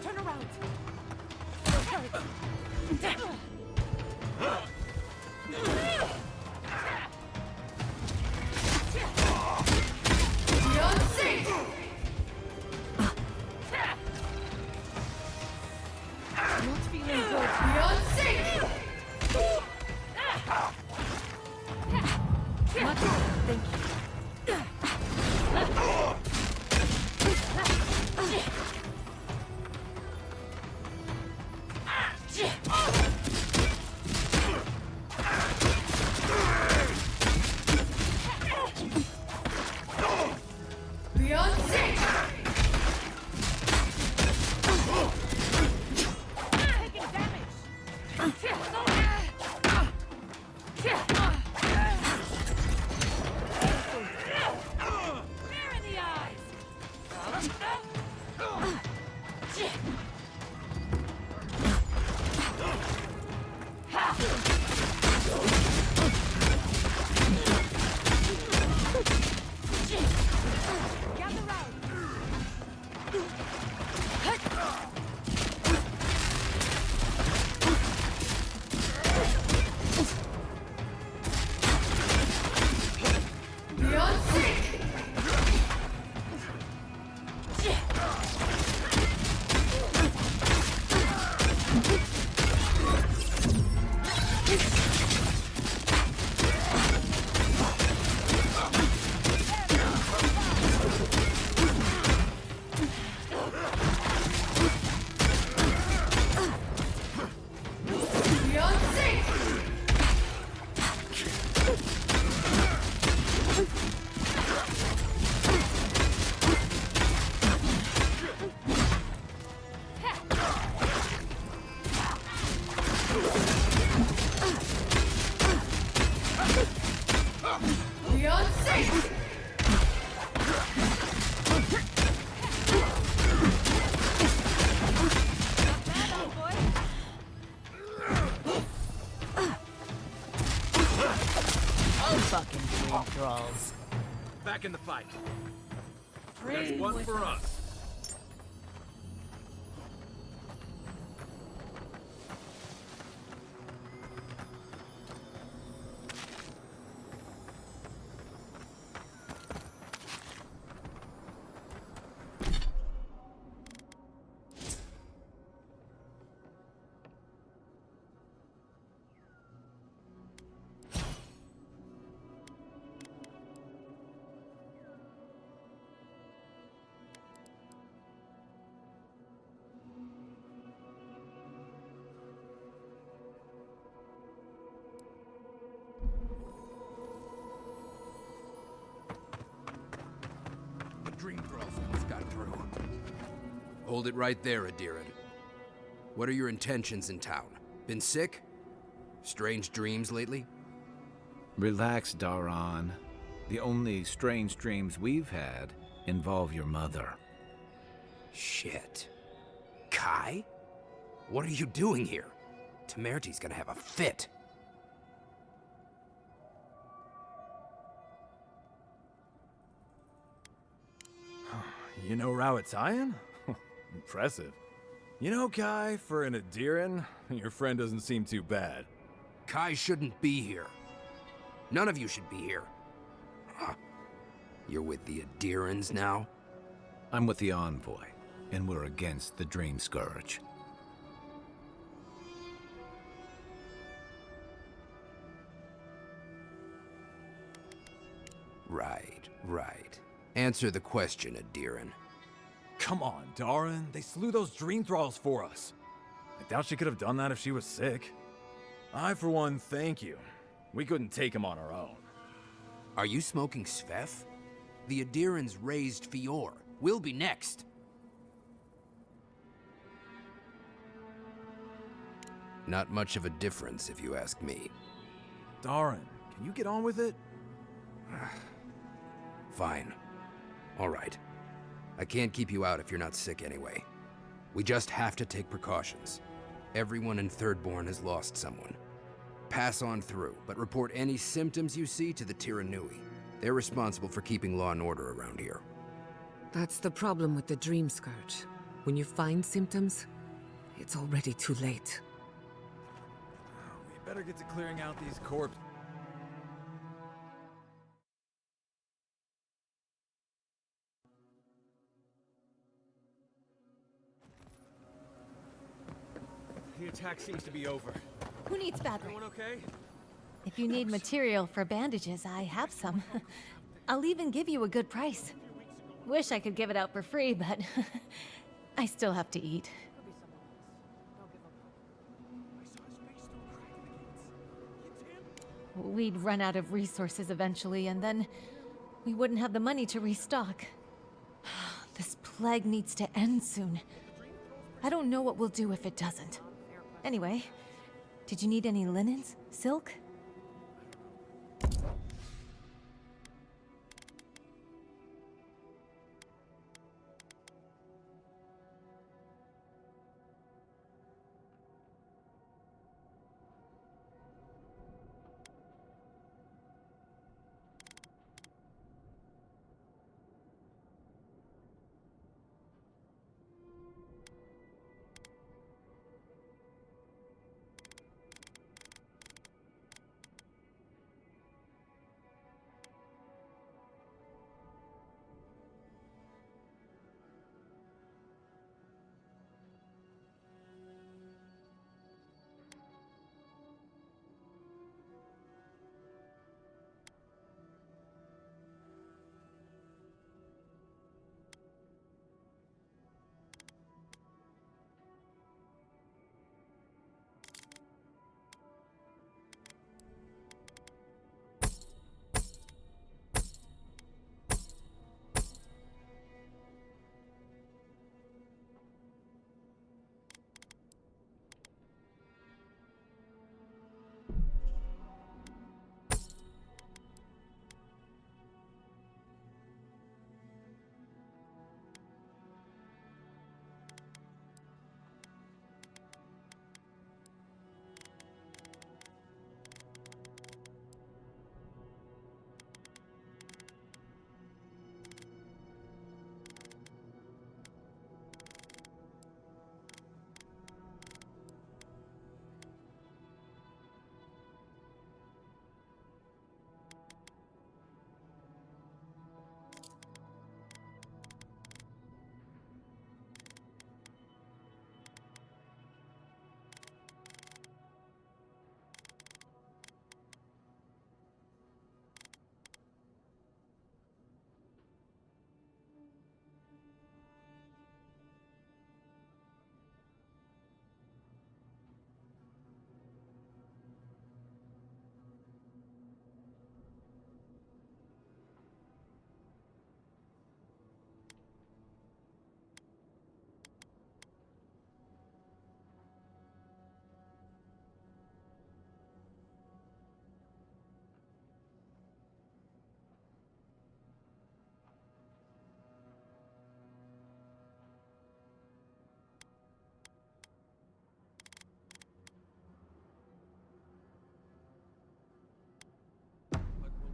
Turn around. Back in the fight. There's one for us. Hold it right there, Adiran. What are your intentions in town? Been sick? Strange dreams lately? Relax, Daran. The only strange dreams we've had involve your mother. Shit. Kai? What are you doing here? Temerty's gonna have a fit. You know Rawatayan? Impressive. You know, Kai, for an Adiran, your friend doesn't seem too bad. Kai shouldn't be here. None of you should be here. Huh. You're with the Adirans now? I'm with the Envoy, and we're against the Dream Scourge. Right. Answer the question, Adiran. Come on, Daran. They slew those dream thralls for us. I doubt she could have done that if she was sick. I, for one, thank you. We couldn't take him on our own. Are you smoking Sveth? The Adirans raised Fior. We'll be next. Not much of a difference, if you ask me. Daran, can you get on with it? Fine. All right. I can't keep you out if you're not sick anyway. We just have to take precautions. Everyone in Thirdborn has lost someone. Pass on through, but report any symptoms you see to the Tiranui. They're responsible for keeping law and order around here. That's the problem with the Dream Scourge. When you find symptoms, it's already too late. We better get to clearing out these corpses. The attack seems to be over. Who needs fabric? Everyone okay? If you need material for bandages, I have some. I'll even give you a good price. Wish I could give it out for free, but I still have to eat. We'd run out of resources eventually, and then we wouldn't have the money to restock. This plague needs to end soon. I don't know what we'll do if it doesn't. Anyway, did you need any linens? Silk?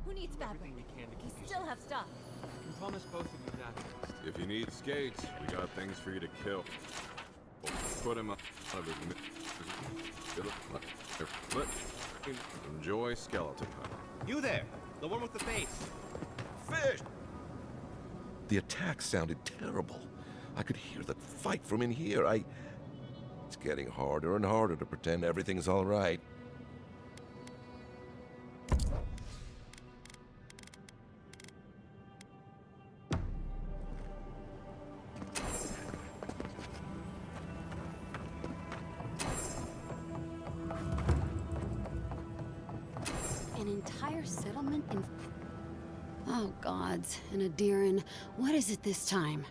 Who needs fabric? We still have stock. I can promise both of you that. If you need skates, we got things for you to kill. Put him up. Enjoy skeleton hunting. You there! The one with the face! Fish! The attack sounded terrible. I could hear the fight from in here. It's getting harder and harder to pretend everything's all right. An entire settlement in... Oh, gods. And Adiran, what is it this time?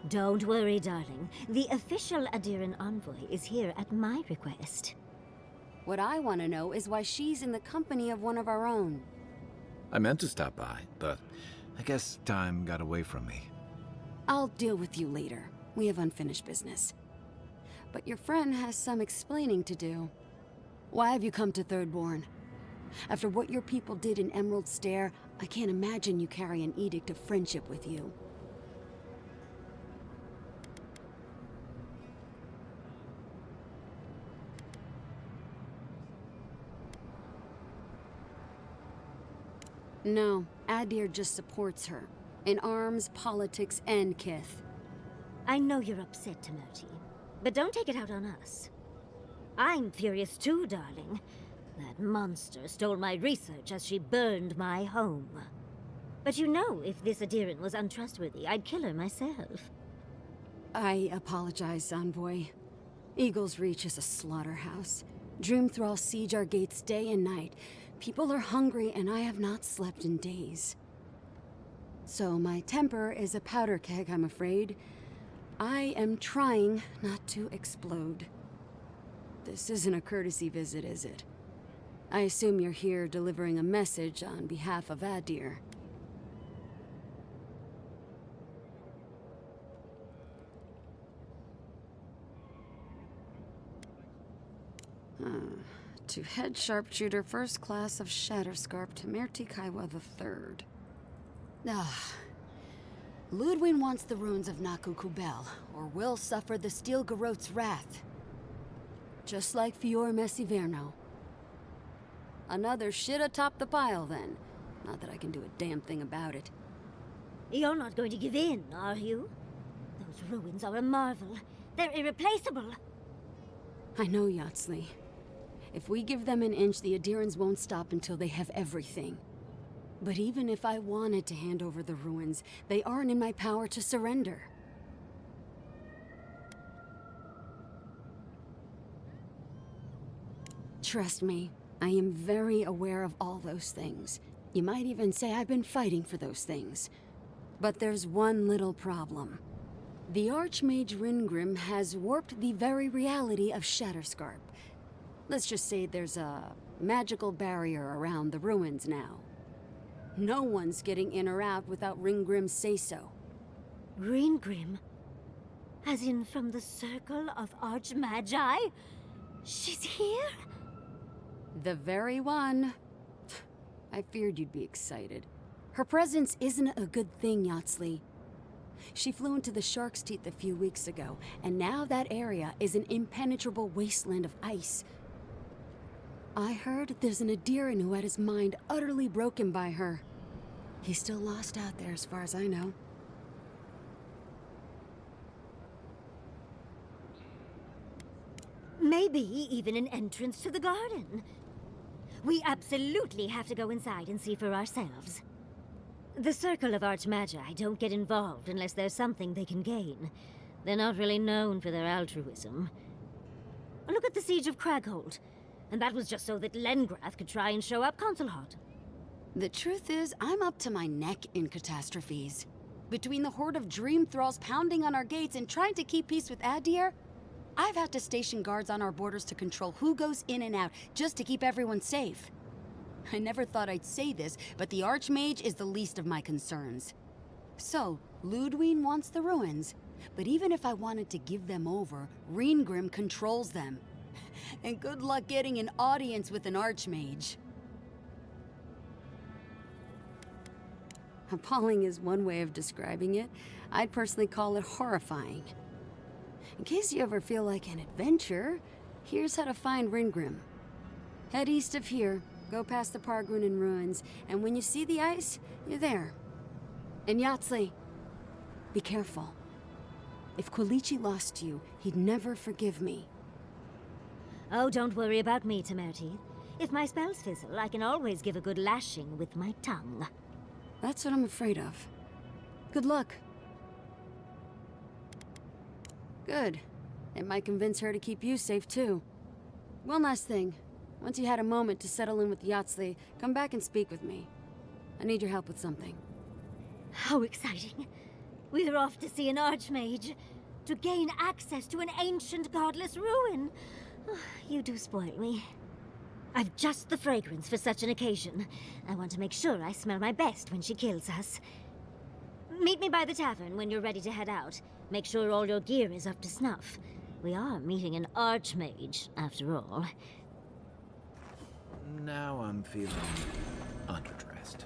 Don't worry, darling. The official Adiran envoy is here at my request. What I want to know is why she's in the company of one of our own. I meant to stop by, but I guess time got away from me. I'll deal with you later. We have unfinished business. but your friend has some explaining to do. Why have you come to Thirdborn? After what your people did in Emerald Stair, I can't imagine you carry an edict of friendship with you. No, Adir just supports her. In arms, politics, and Kith. I know you're upset, Timothy, but don't take it out on us. I'm furious too, darling. That monster stole my research as she burned my home. But you know, if this Adiran was untrustworthy, I'd kill her myself. I apologize, Envoy. Eagle's Reach is a slaughterhouse. Dreamthralls siege our gates day and night. People are hungry, and I have not slept in days. So my temper is a powder keg, I'm afraid. I am trying not to explode. This isn't a courtesy visit, is it? I assume you're here delivering a message on behalf of Adir. To head sharpshooter, first class of Shatterscarp, Tamerti Kaiwa III. Ludwig wants the ruins of Naku Kubel, or will suffer the Steel Garot's wrath. Just like Fior Messiverno. Another shit atop the pile, then. Not that I can do a damn thing about it. You're not going to give in, are you? Those ruins are a marvel. They're irreplaceable. I know, Yatsley. If we give them an inch, the Adirans won't stop until they have everything. But even if I wanted to hand over the ruins, they aren't in my power to surrender. Trust me, I am very aware of all those things. You might even say I've been fighting for those things. But there's one little problem. The Archmage Ringrim has warped the very reality of Shatterscarp. Let's just say there's a magical barrier around the ruins now. No one's getting in or out without Ringgrim's say-so. Ringgrim? As in from the Circle of Archmagi? She's here? The very one. I feared you'd be excited. Her presence isn't a good thing, Yatsley. She flew into the Shark's Teeth a few weeks ago, and now that area is an impenetrable wasteland of ice. I heard there's an Adiran who had his mind utterly broken by her. He's still lost out there as far as I know. Maybe even an entrance to the garden. We absolutely have to go inside and see for ourselves. The Circle of Archmagi don't get involved unless there's something they can gain. They're not really known for their altruism. Look at the Siege of Craghold. And that was just so that Lengrath could try and show up Consulhot. The truth is, I'm up to my neck in catastrophes. Between the horde of dream thralls pounding on our gates and trying to keep peace with Adir, I've had to station guards on our borders to control who goes in and out, just to keep everyone safe. I never thought I'd say this, but the Archmage is the least of my concerns. So, Ludwig wants the ruins, but even if I wanted to give them over, Ringgrim controls them. And good luck getting an audience with an Archmage. Appalling is one way of describing it. I'd personally call it horrifying. In case you ever feel like an adventure, here's how to find Ringgrim. Head east of here, go past the Pargrunen ruins, and when you see the ice, you're there. And Yatsley, be careful. If Quilichi lost you, he'd never forgive me. Oh, don't worry about me, Tamerti. If my spells fizzle, I can always give a good lashing with my tongue. That's what I'm afraid of. Good luck. Good. It might convince her to keep you safe, too. One last thing. Once you had a moment to settle in with Yatsley, come back and speak with me. I need your help with something. How exciting. We're off to see an Archmage. To gain access to an ancient godless ruin. You do spoil me. I've just the fragrance for such an occasion. I want to make sure I smell my best when she kills us. Meet me by the tavern when you're ready to head out. Make sure all your gear is up to snuff. We are meeting an archmage, after all. Now I'm feeling underdressed.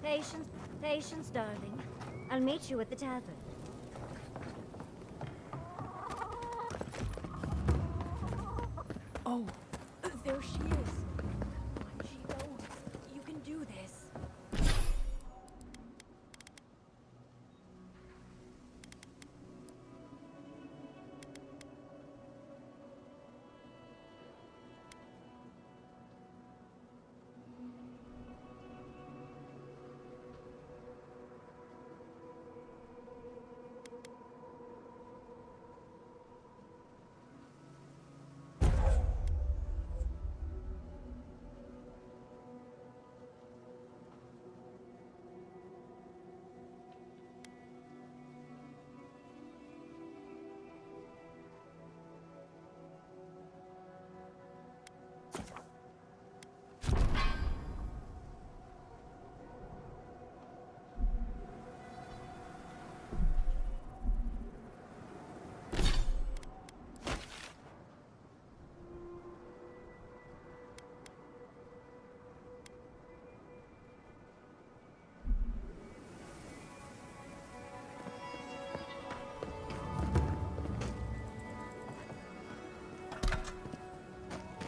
Patience, patience, darling. I'll meet you at the tavern. Oh, there she is. On she goes. You can do this.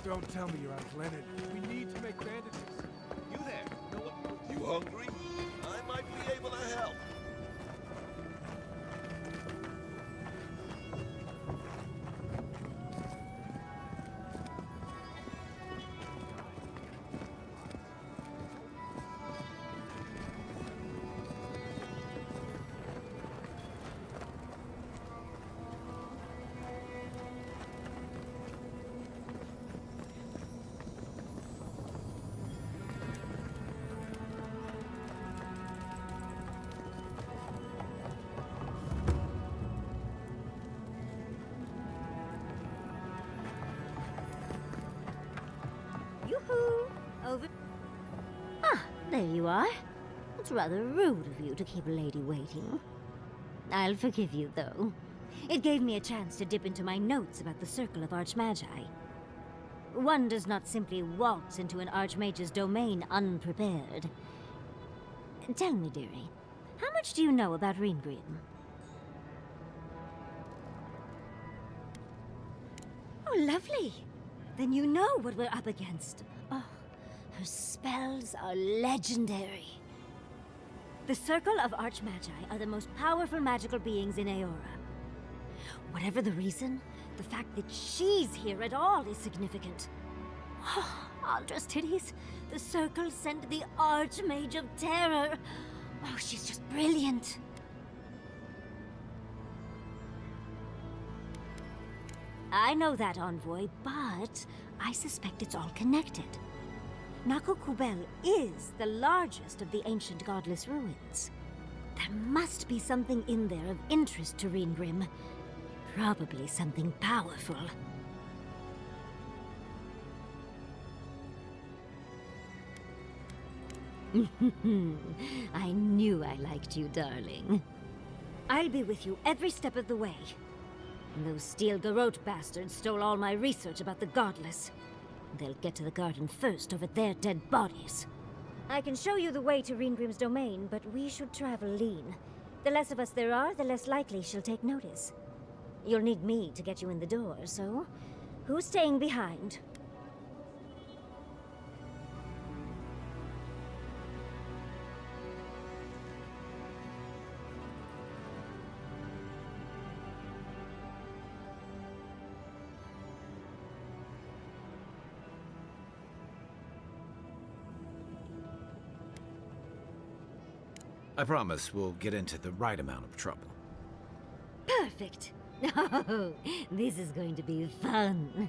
Don't tell me you're outlanted. We need to make bandages. You there? Know what? You hungry? I might be able to help. There you are. It's rather rude of you to keep a lady waiting. I'll forgive you, though. It gave me a chance to dip into my notes about the Circle of Archmagi. One does not simply waltz into an Archmage's domain unprepared. Tell me, dearie, how much do you know about Reengrim? Oh, lovely. Then you know what we're up against. Oh, her spells are legendary. The Circle of Archmagi are the most powerful magical beings in Eora. Whatever the reason, the fact that she's here at all is significant. Oh, Aldra's titties, the Circle sent the Archmage of Terror. Oh, she's just brilliant. I know that, Envoy, but I suspect it's all connected. Nakukubel is the largest of the ancient godless ruins. There must be something in there of interest to Reengrim. Probably something powerful. I knew I liked you, darling. I'll be with you every step of the way. Those Steel Garrote bastards stole all my research about the Godless. They'll get to the garden first over their dead bodies. I can show you the way to Reengrim's domain, but we should travel lean. The less of us there are, the less likely she'll take notice. You'll need me to get you in the door, so who's staying behind? I promise we'll get into the right amount of trouble. Perfect. Oh, this is going to be fun.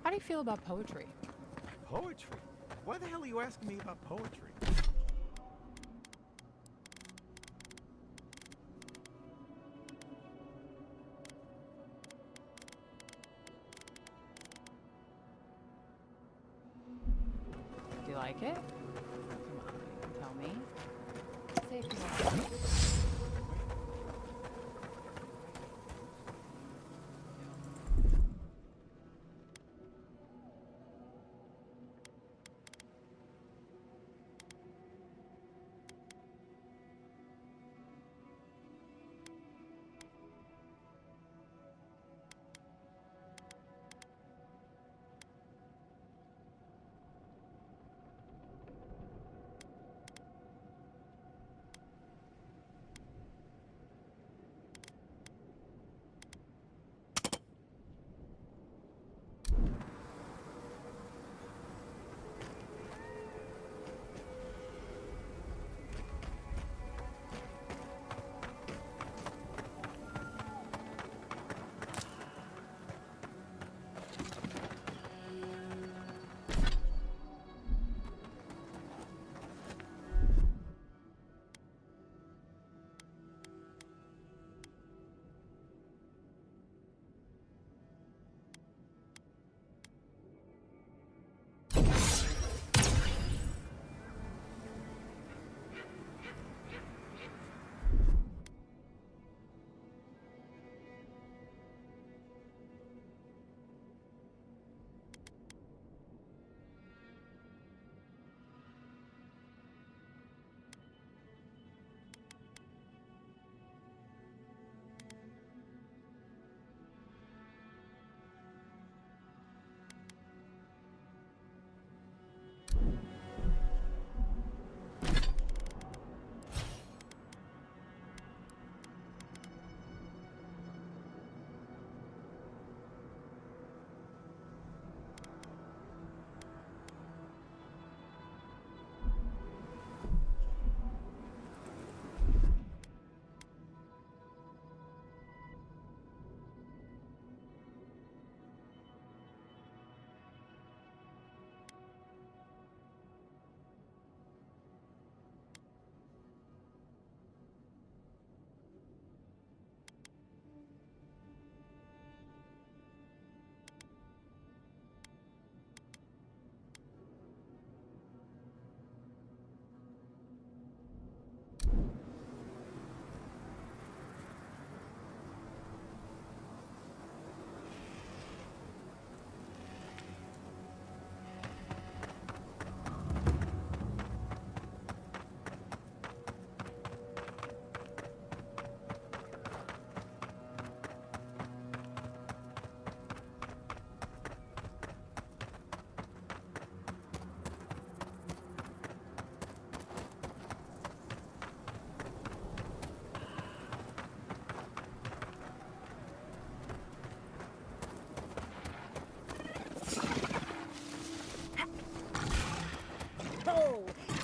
How do you feel about poetry? Poetry? Why the hell are you asking me about poetry? like it? Come on, you can tell me. Say if you want.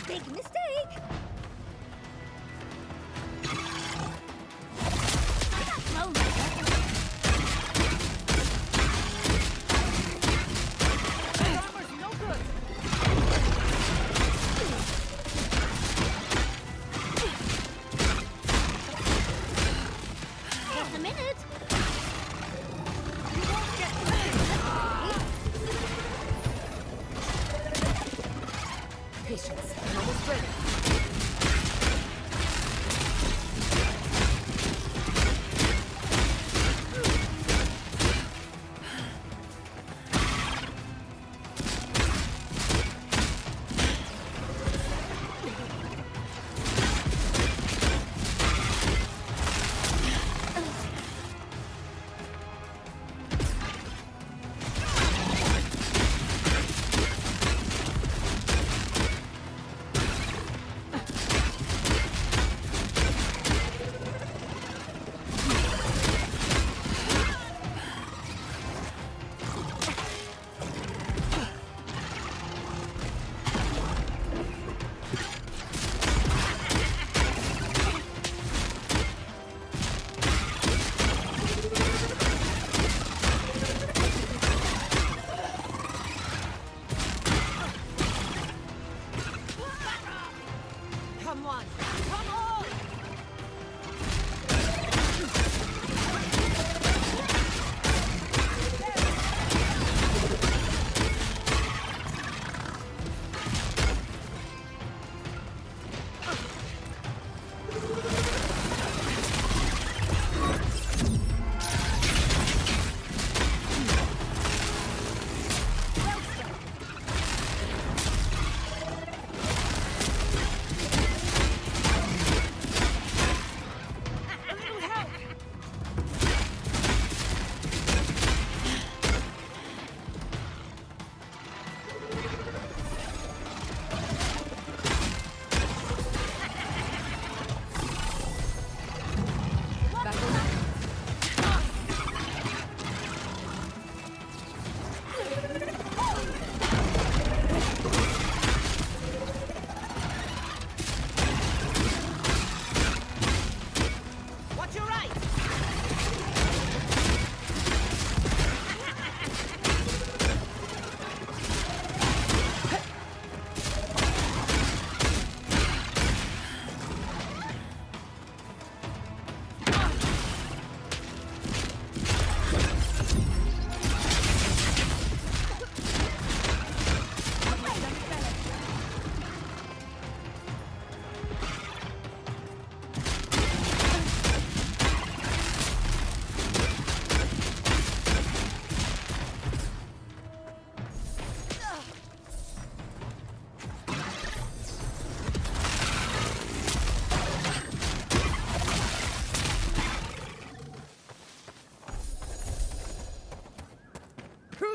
Big mistake! Just a minute! You won't get Patience. I'm almost ready.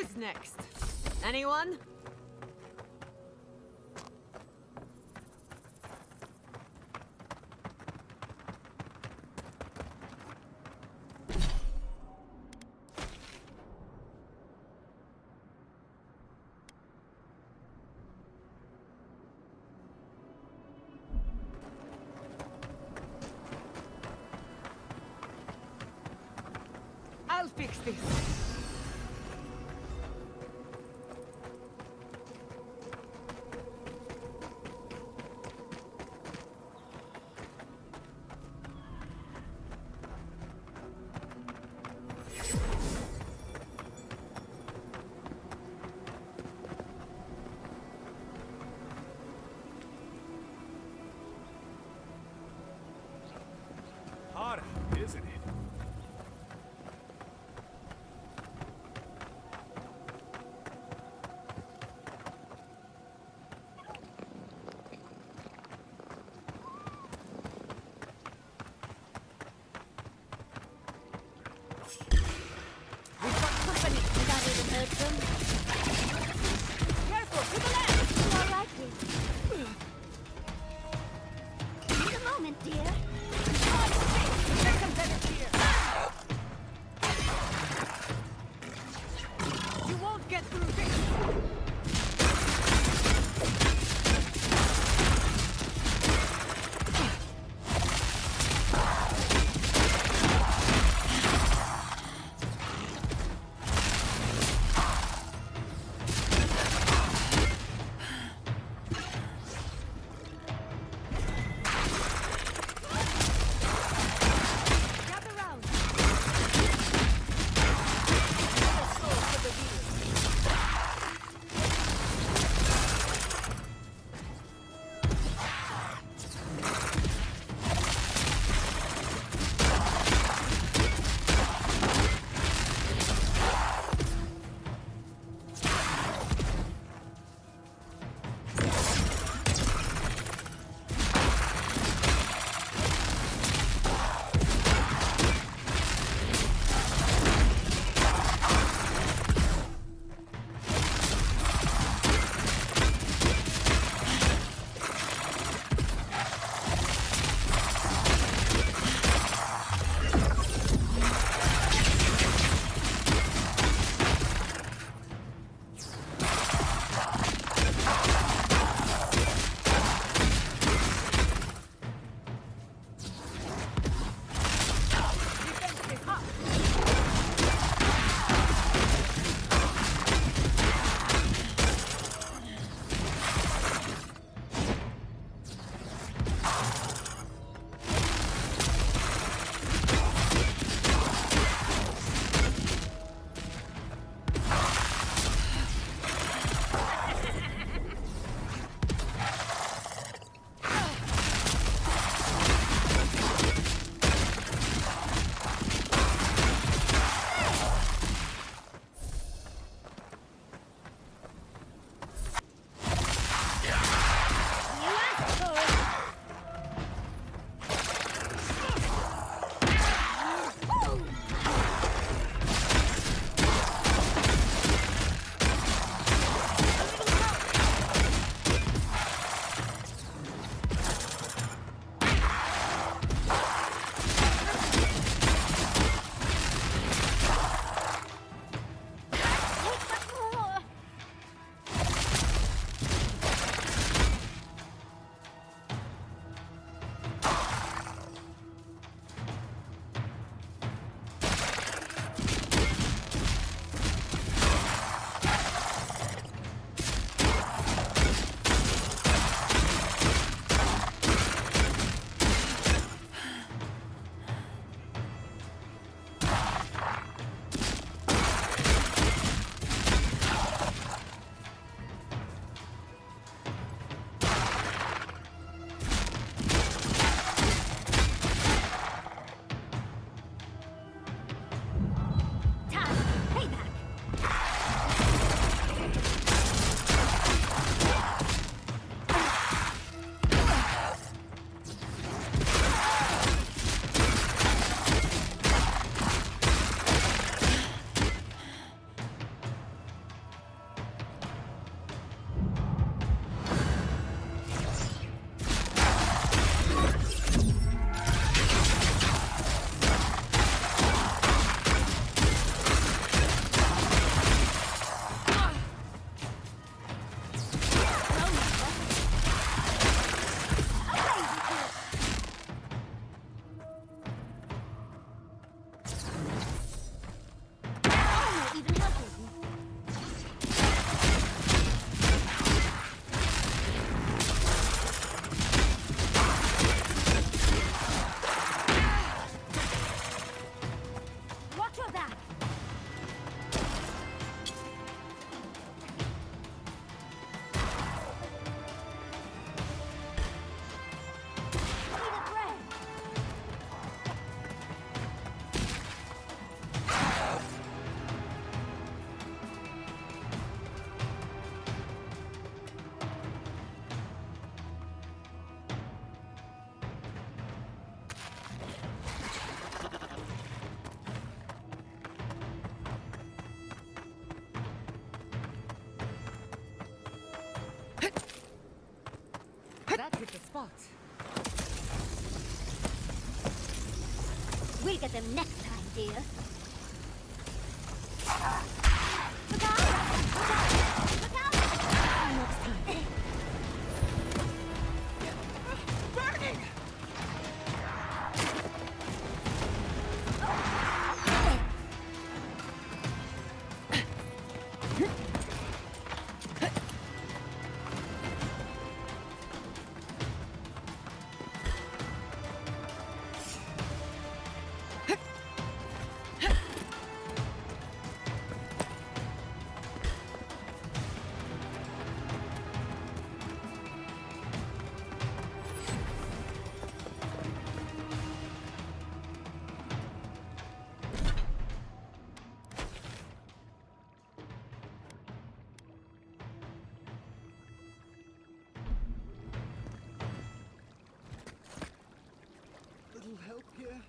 Who's next? Anyone? I'll fix this. Hot out, isn't it? Careful, to the left! You all right, dear? Need a moment, dear. Get some better here. You won't get through this. to get them next time, dear. Burning! Little help here?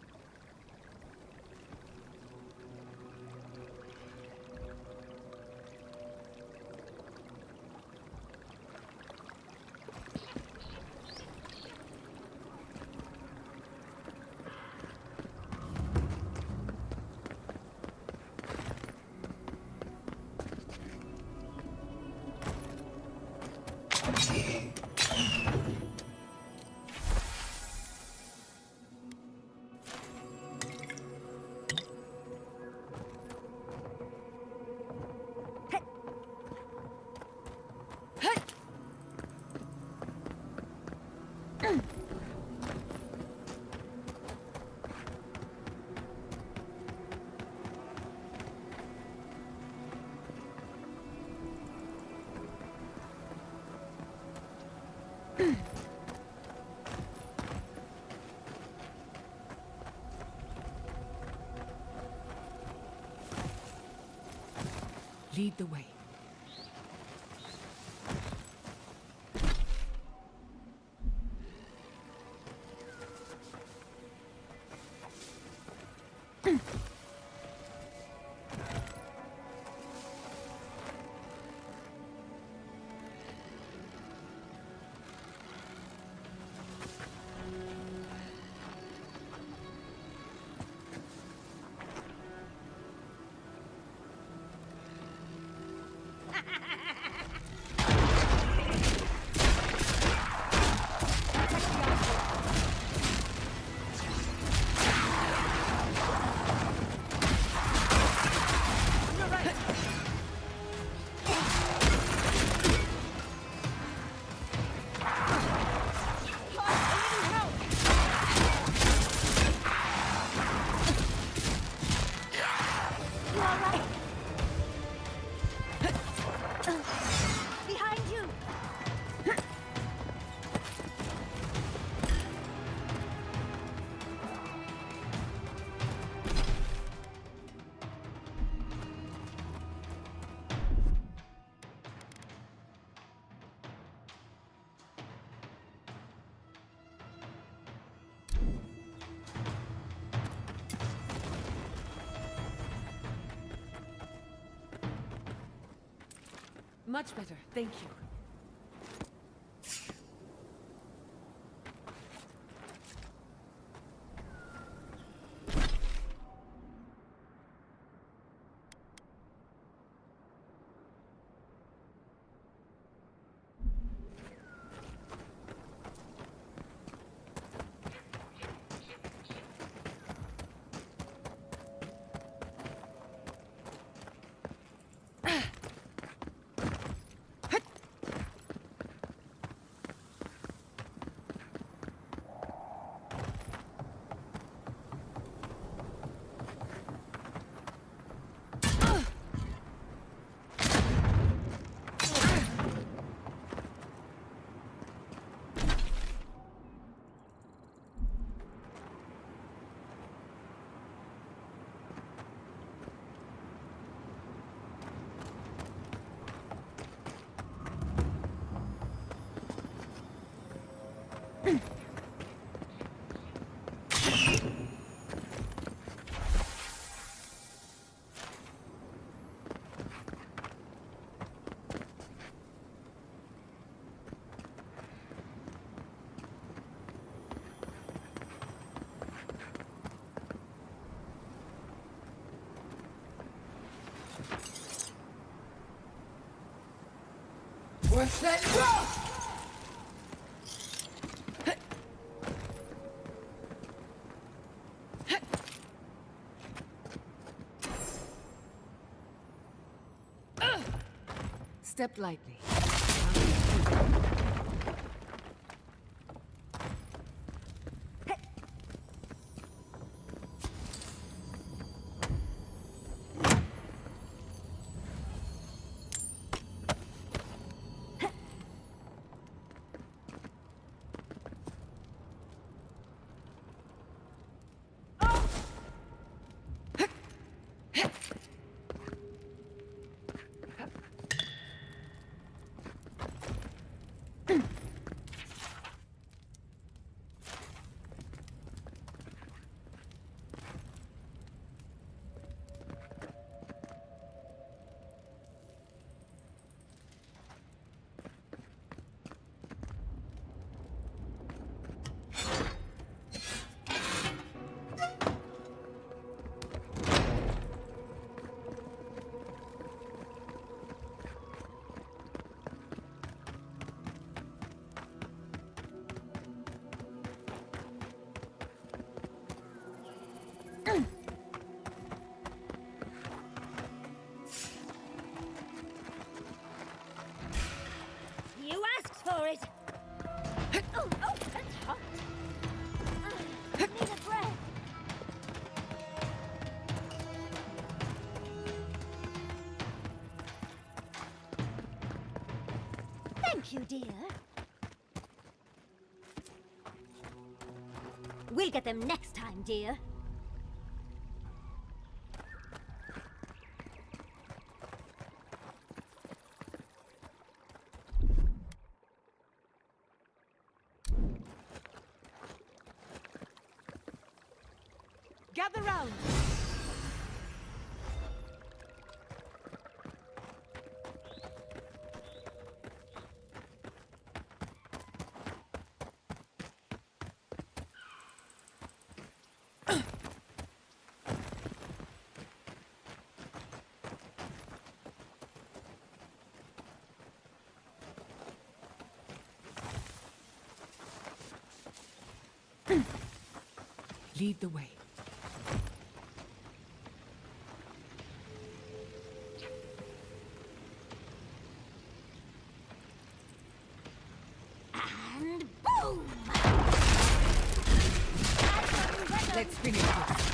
Lead the way. Much better, thank you. Then go! Step lightly. You asked for it. Oh, that's hot. Need a breath. Thank you, dear. We'll get them next time, dear. Gather round. Lead the way. And boom! Let's finish this.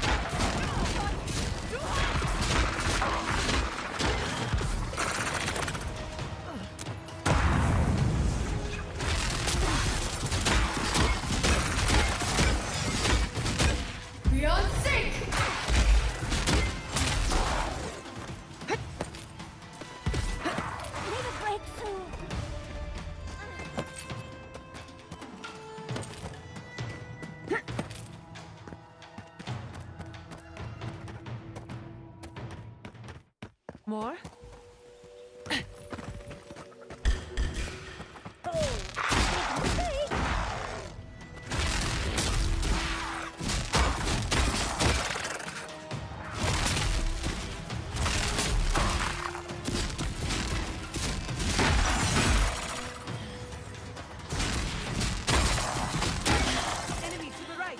Beyond sync! Need a break soon. More? Enemy to the right.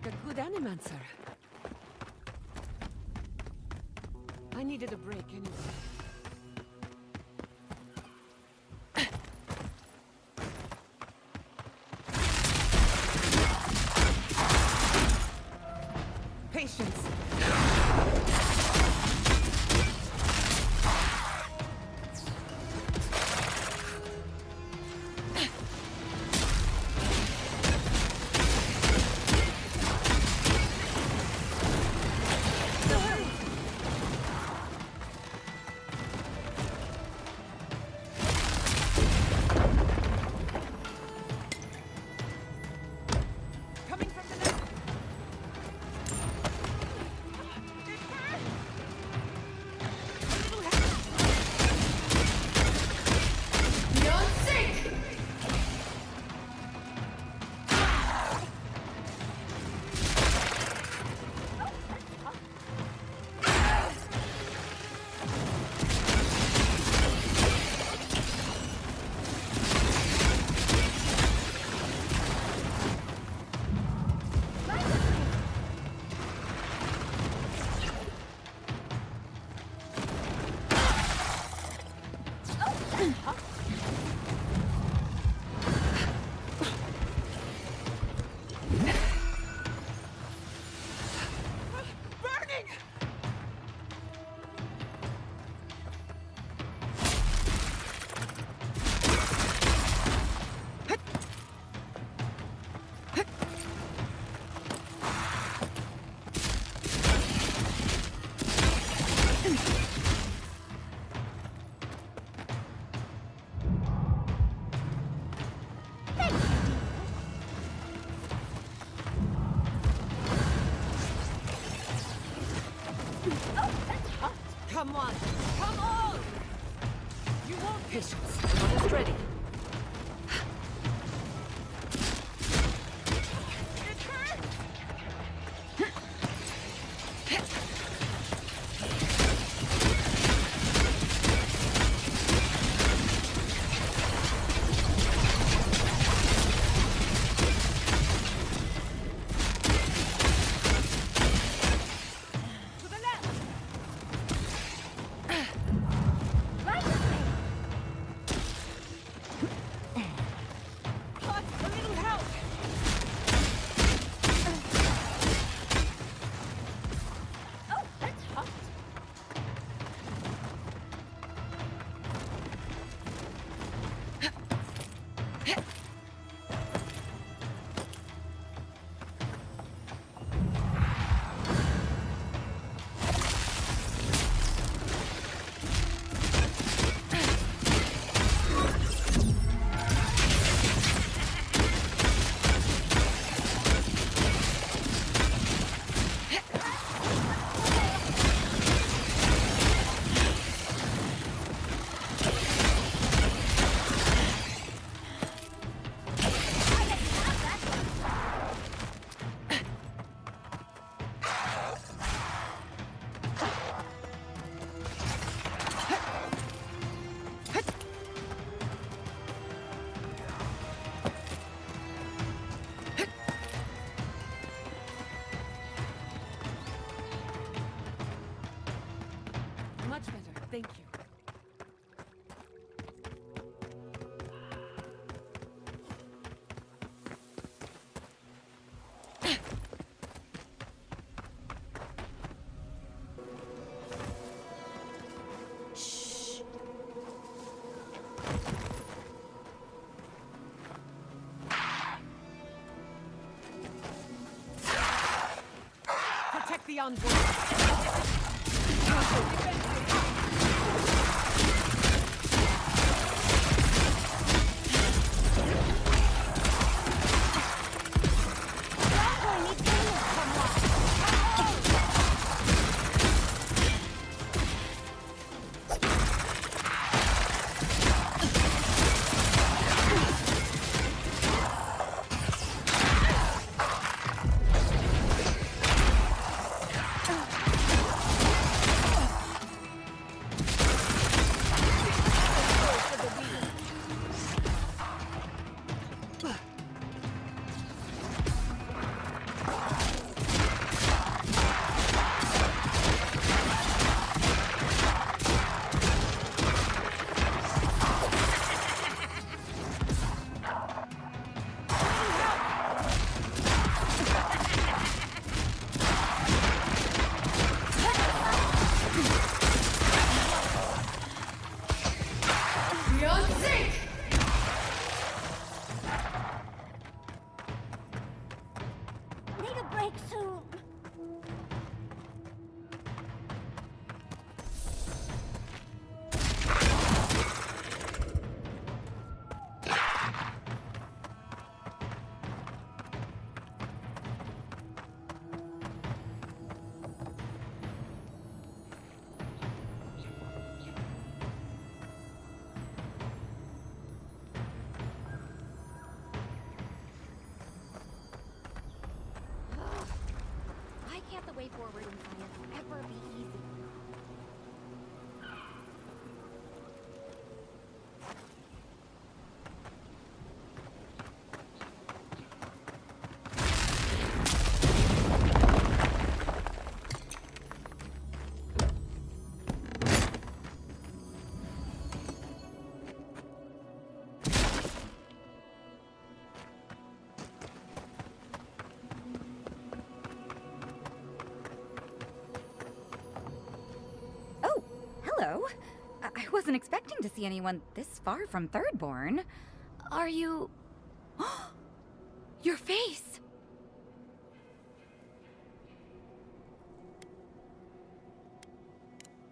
a good animancer. I needed a break anyway. Patience. Come on! Come on! You want Patience. Almost ready. Much better, thank you. protect the envoy. way forward in science ever be easy? Hello. I wasn't expecting to see anyone this far from Thirdborn. Are you... Your face!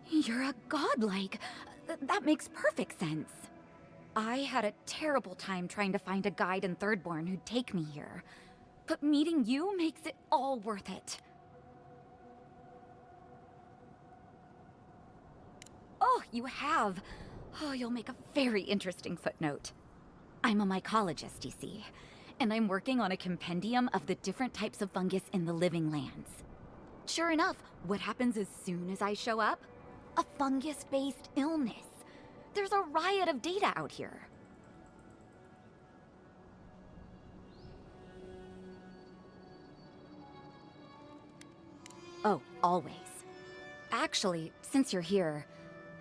You're a godlike. That makes perfect sense. I had a terrible time trying to find a guide in Thirdborn who'd take me here. But meeting you makes it all worth it. Oh, you have. Oh, you'll make a very interesting footnote. I'm a mycologist, you see, and I'm working on a compendium of the different types of fungus in the living lands. Sure enough, what happens as soon as I show up? A fungus-based illness. There's a riot of data out here. Oh, always. Actually, since you're here,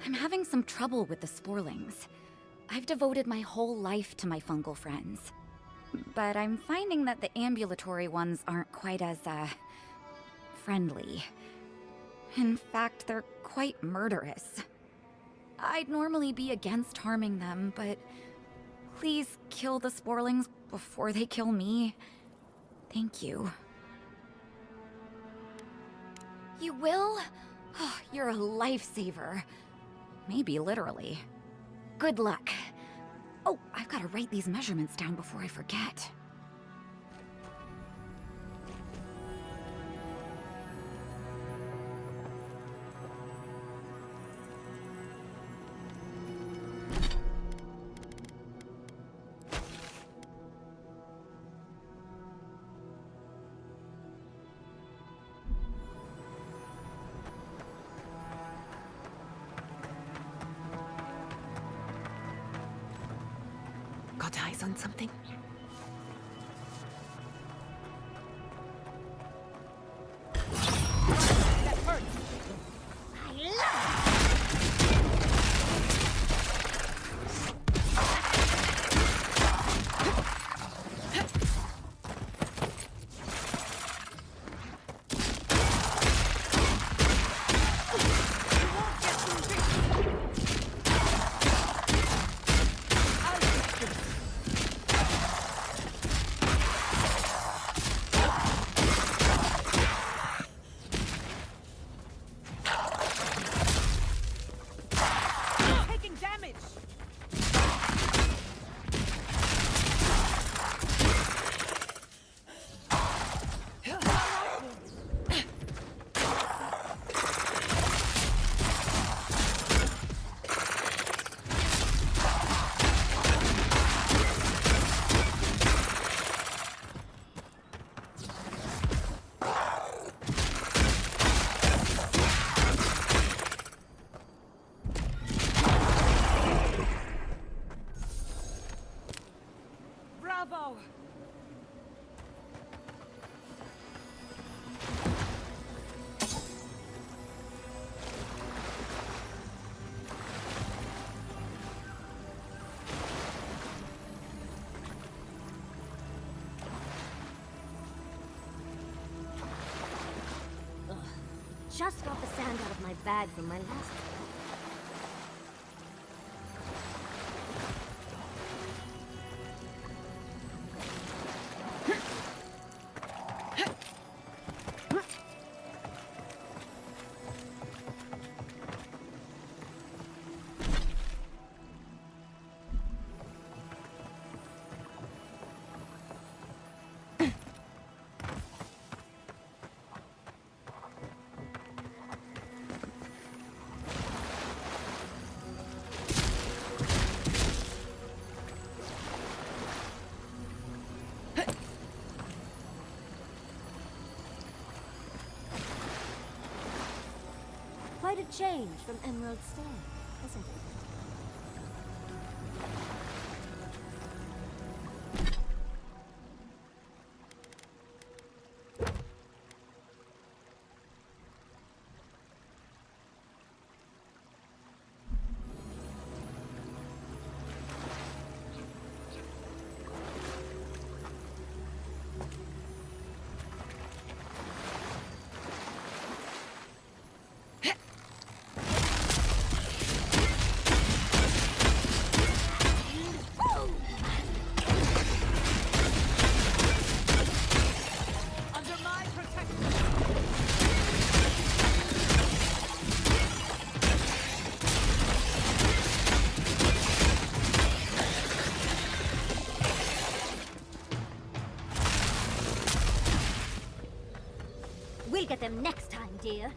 I'm having some trouble with the sporlings. I've devoted my whole life to my fungal friends. But I'm finding that the ambulatory ones aren't quite as, friendly. In fact, they're quite murderous. I'd normally be against harming them, but please kill the sporlings before they kill me. Thank you. You will? Oh, you're a lifesaver. Maybe literally. Good luck. Oh, I've got to write these measurements down before I forget. Got eyes on something? That hurts! Bravo! Just got the sand out of my bag from my last change from Emerald Stone, isn't it? We'll get them next time, dear.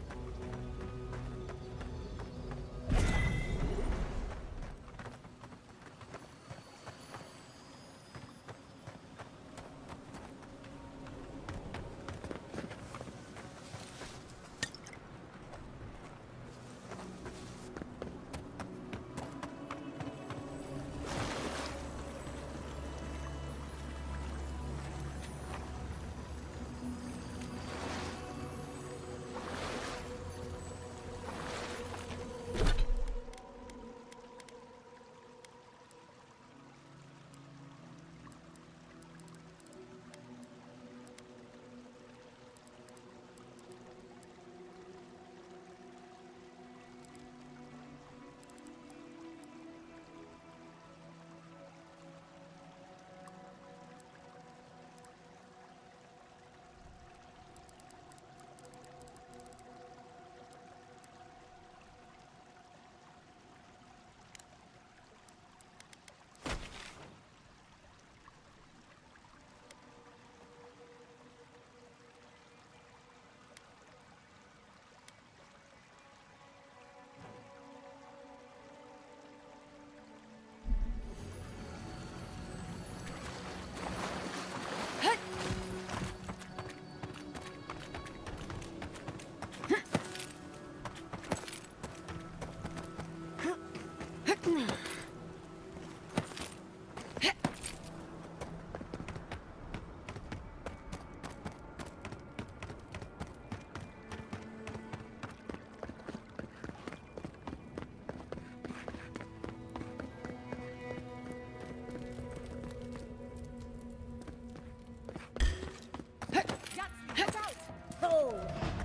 Oh,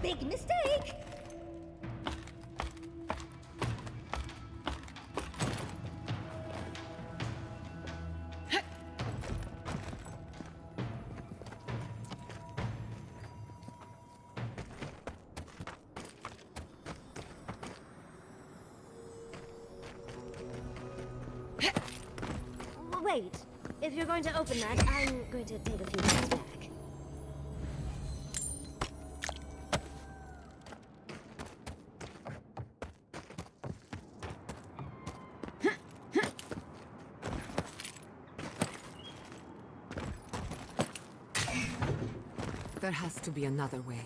big mistake! Wait, if you're going to open that, I'm going to take a few steps back. There has to be another way.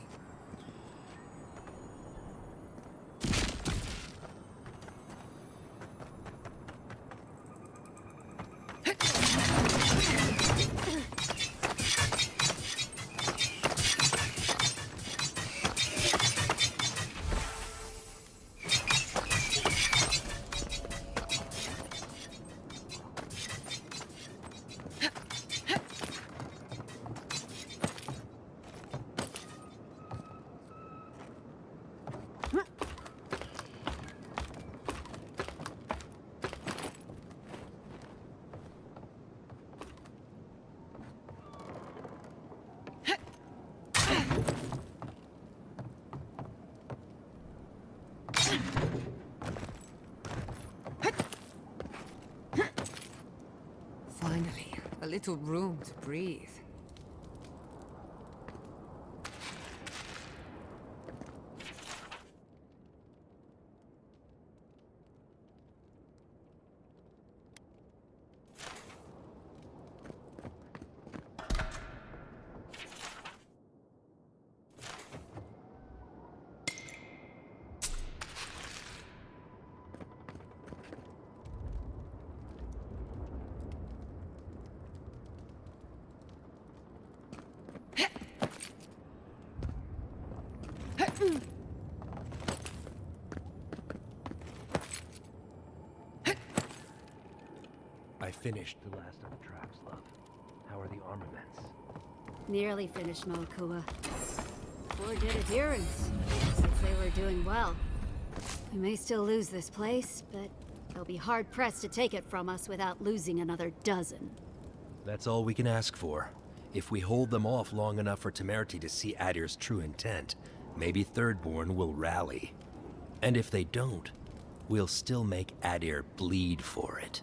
Finally, a little room to breathe. I finished the last of the traps, love. How are the armaments? Nearly finished, Moakua. Poor dead adherents. Since they were doing well. We may still lose this place, but they'll be hard-pressed to take it from us without losing another dozen. That's all we can ask for. If we hold them off long enough for Temerity to see Adir's true intent, maybe Thirdborn will rally. And if they don't, we'll still make Adir bleed for it.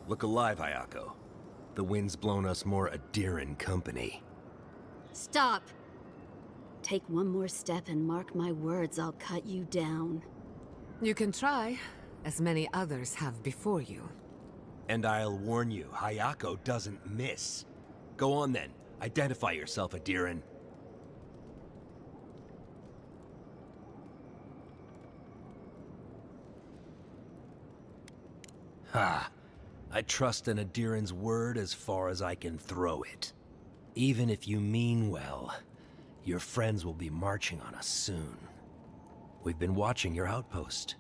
Look alive, Hayako. The wind's blown us more Adiran company. Stop! Take one more step and mark my words, I'll cut you down. You can try, as many others have before you. And I'll warn you, Hayako doesn't miss. Go on then. Identify yourself, Adiran. Ha! I trust an Adiran's word as far as I can throw it. Even if you mean well, your friends will be marching on us soon. We've been watching your outpost.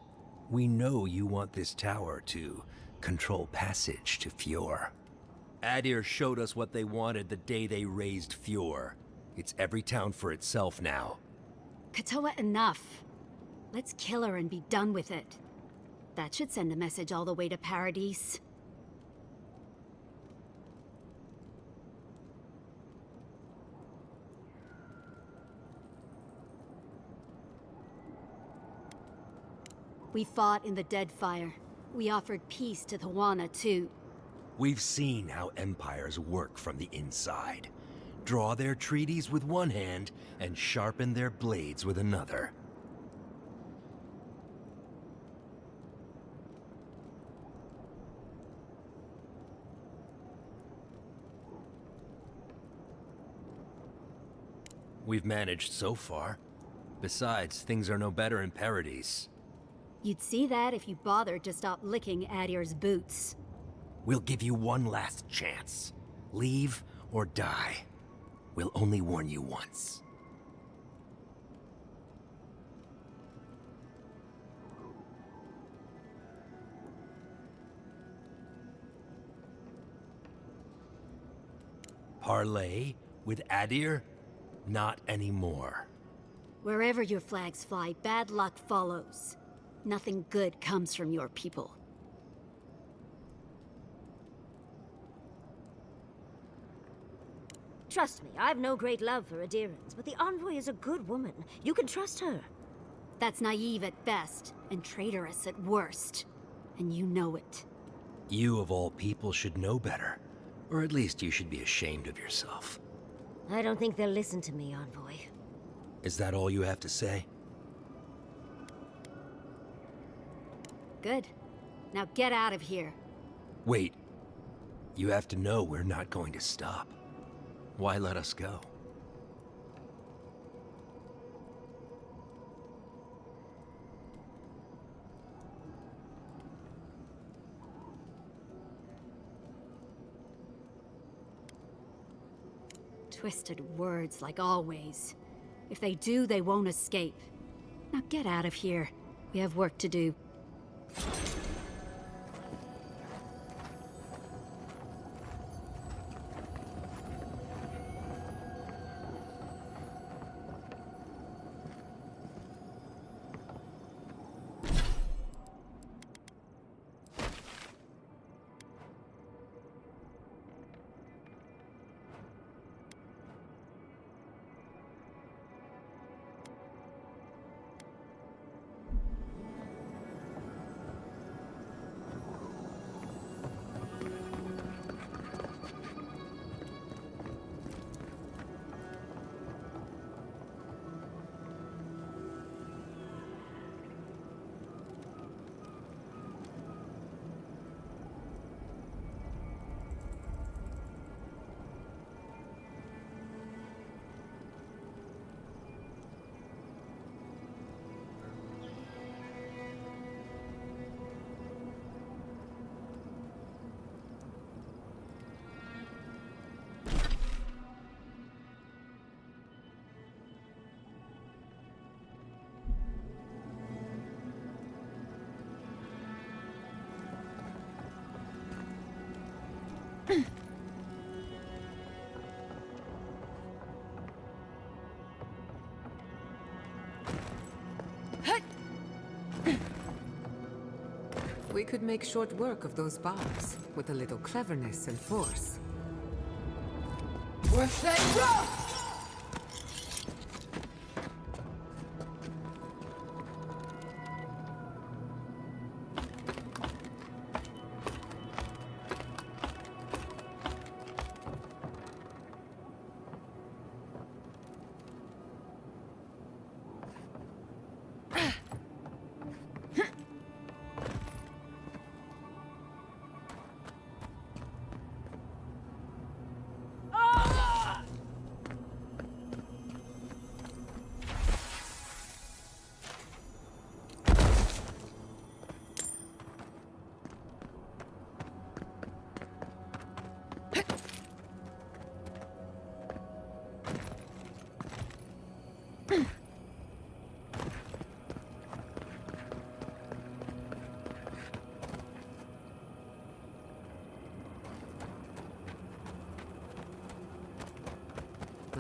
We know you want this tower to control passage to Fjord. Adir showed us what they wanted the day they raised Fjord. It's every town for itself now. Katoa, enough. Let's kill her and be done with it. That should send a message all the way to Paradise. We fought in the Deadfire. We offered peace to the Wana, too. We've seen how empires work from the inside. Draw their treaties with one hand and sharpen their blades with another. We've managed so far. Besides, things are no better in Paradise. You'd see that if you bothered to stop licking Adir's boots. We'll give you one last chance. Leave or die. We'll only warn you once. Parley with Adir? Not anymore. Wherever your flags fly, bad luck follows. Nothing good comes from your people. Trust me, I've no great love for Adirans, but the Envoy is a good woman. You can trust her. That's naive at best, and traitorous at worst. And you know it. You of all people should know better. Or at least you should be ashamed of yourself. I don't think they'll listen to me, Envoy. Is that all you have to say? Good. Now get out of here. Wait. You have to know we're not going to stop. Why let us go? Twisted words like always. If they do, they won't escape. Now get out of here. We have work to do. We could make short work of those bars with a little cleverness and force.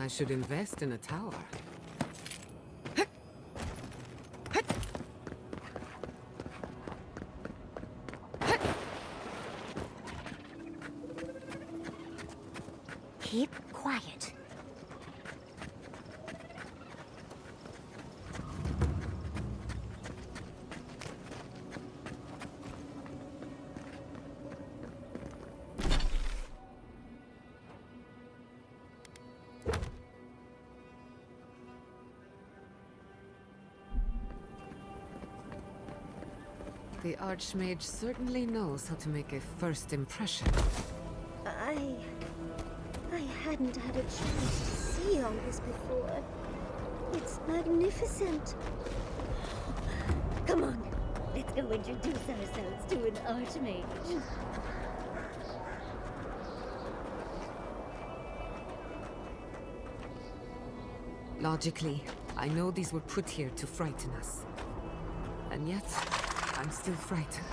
I should invest in a tower. Keep quiet. The Archmage certainly knows how to make a first impression. I hadn't had a chance to see all this before. It's magnificent. Come on, let's go introduce ourselves to an Archmage. Logically, I know these were put here to frighten us. And yet, I'm still frightened.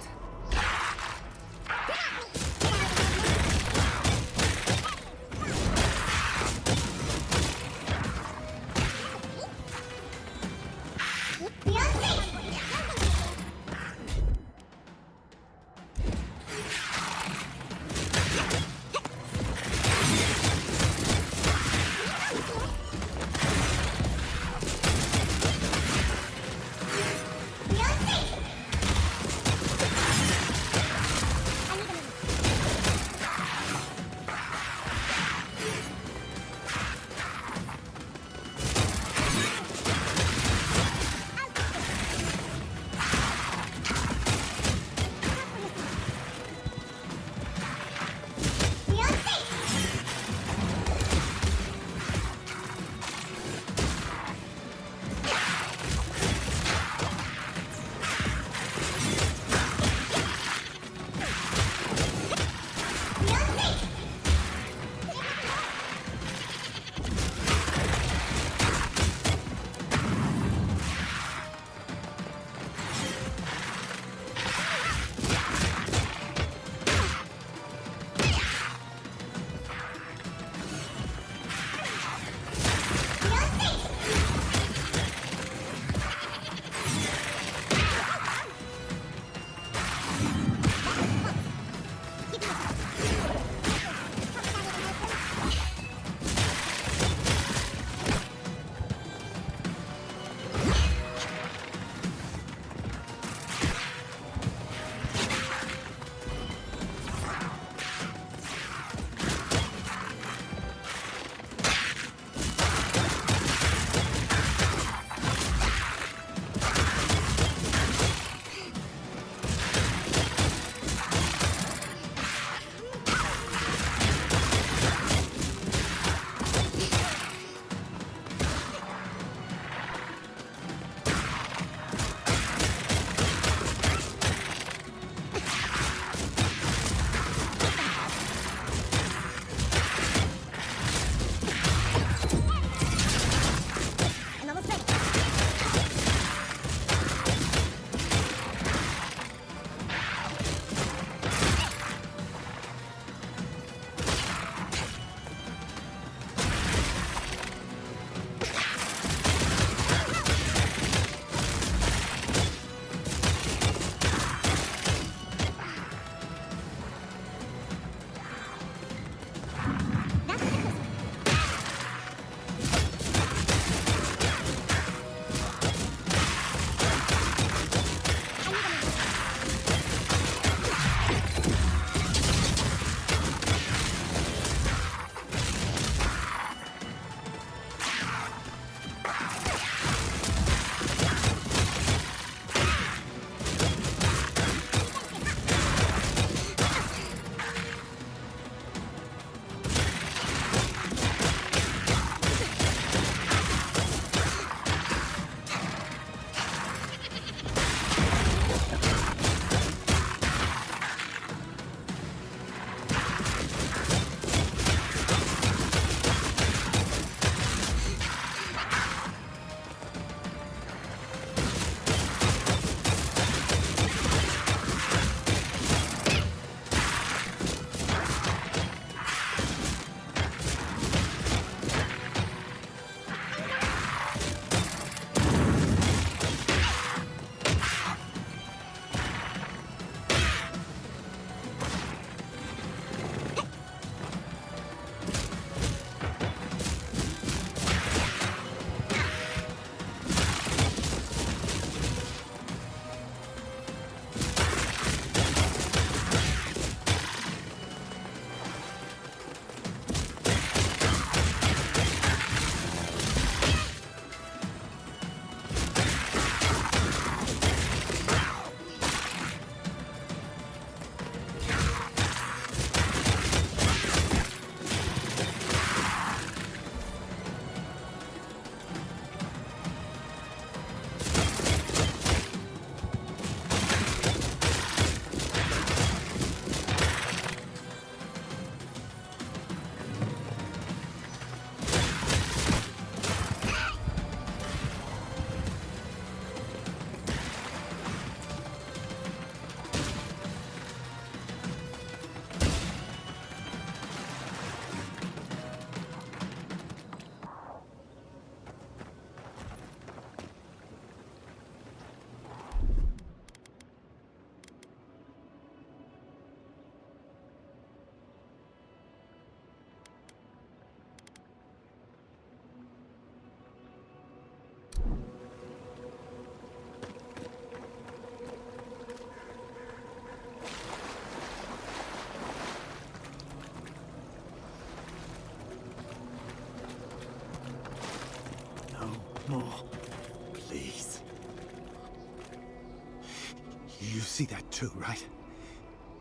see that too, right?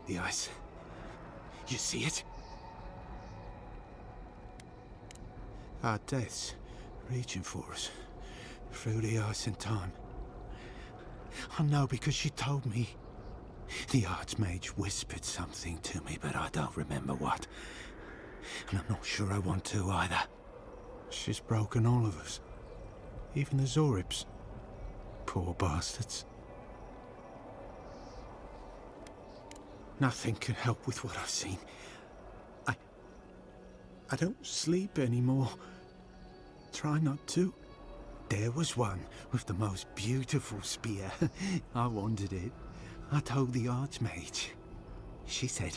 The ice. You see it? Our deaths reaching for us through the ice and time. I know because she told me. The Archmage whispered something to me, but I don't remember what. And I'm not sure I want to either. She's broken all of us. Even the Zoribs. Poor bastards. Nothing can help with what I've seen. I don't sleep anymore. Try not to. There was one with the most beautiful spear. I wanted it. I told the Archmage. She said...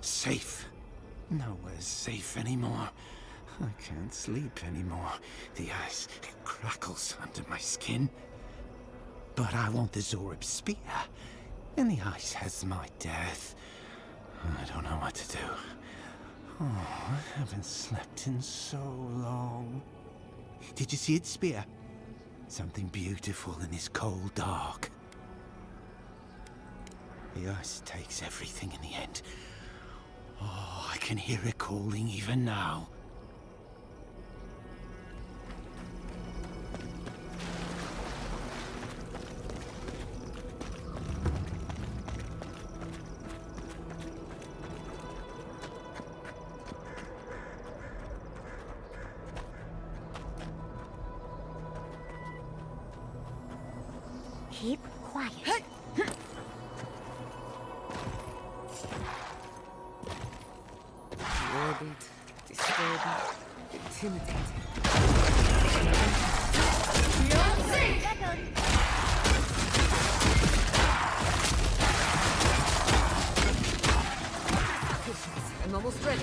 Safe. Nowhere's safe anymore. I can't sleep anymore. The ice crackles under my skin. But I want the Zorib spear. And the ice has my death. I don't know what to do. Oh, I haven't slept in so long. Did you see its spear? Something beautiful in this cold dark. The ice takes everything in the end. Oh, I can hear it calling even now. Keep quiet. Morbid, disturbing, intimidating. I'm almost ready.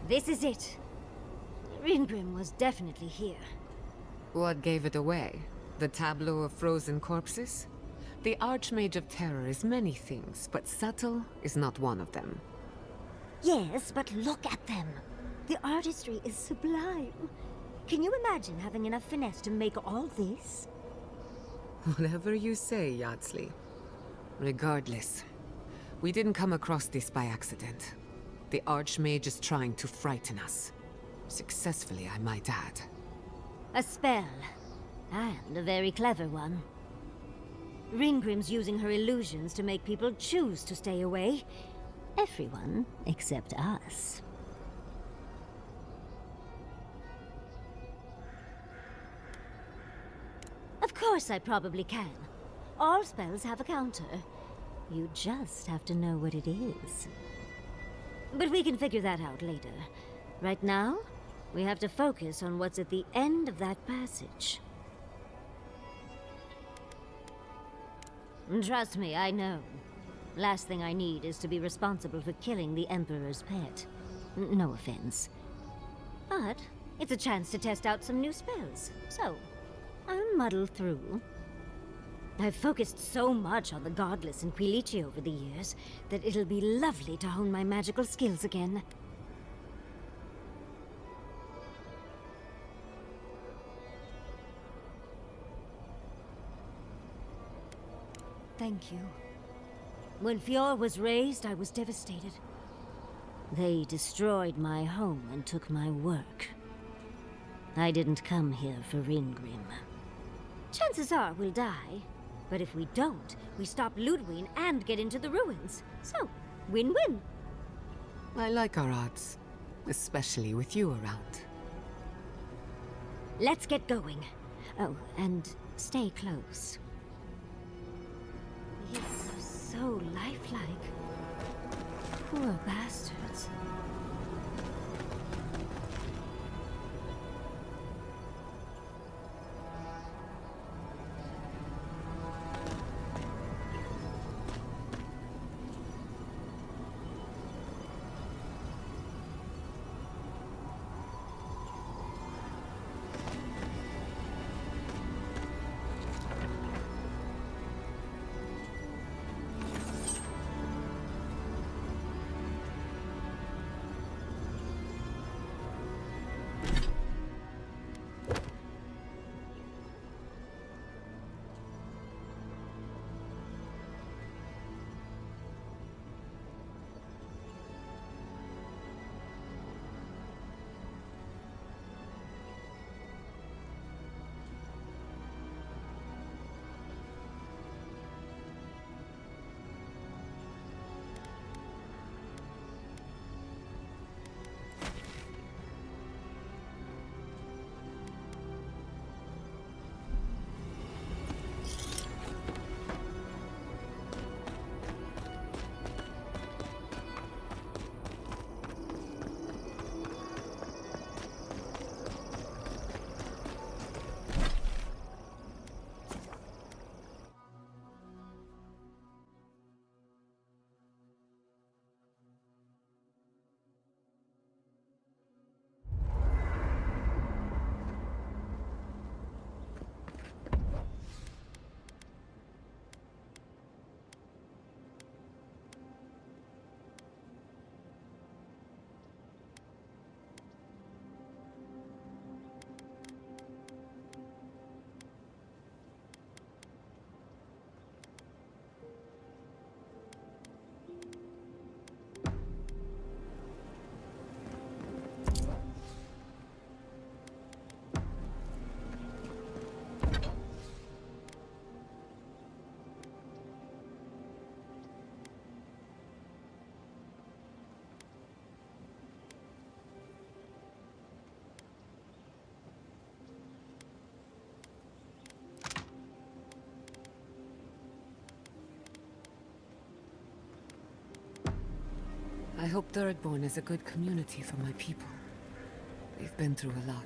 This is it. Ringrim was definitely here. What gave it away? The tableau of frozen corpses? The Archmage of Terror is many things, but subtle is not one of them. Yes, but look at them. The artistry is sublime. Can you imagine having enough finesse to make all this? Whatever you say, Yardsley. Regardless, we didn't come across this by accident. The Archmage is trying to frighten us. Successfully, I might add. A spell. And a very clever one. Ringrim's using her illusions to make people choose to stay away. Everyone except us. Of course I probably can. All spells have a counter. You just have to know what it is. But we can figure that out later. Right now, we have to focus on what's at the end of that passage. Trust me, I know. Last thing I need is to be responsible for killing the Emperor's pet. No offense. But it's a chance to test out some new spells, so I'll muddle through. I've focused so much on the Godless and Quilici over the years that it'll be lovely to hone my magical skills again. Thank you. When Fjord was raised, I was devastated. They destroyed my home and took my work. I didn't come here for Ringrim. Chances are we'll die. But if we don't, we stop Ludwig and get into the ruins. So, win-win. I like our odds, especially with you around. Let's get going. Oh, and stay close. These are so lifelike. Poor bastards. I hope Thirdborn is a good community for my people. They've been through a lot.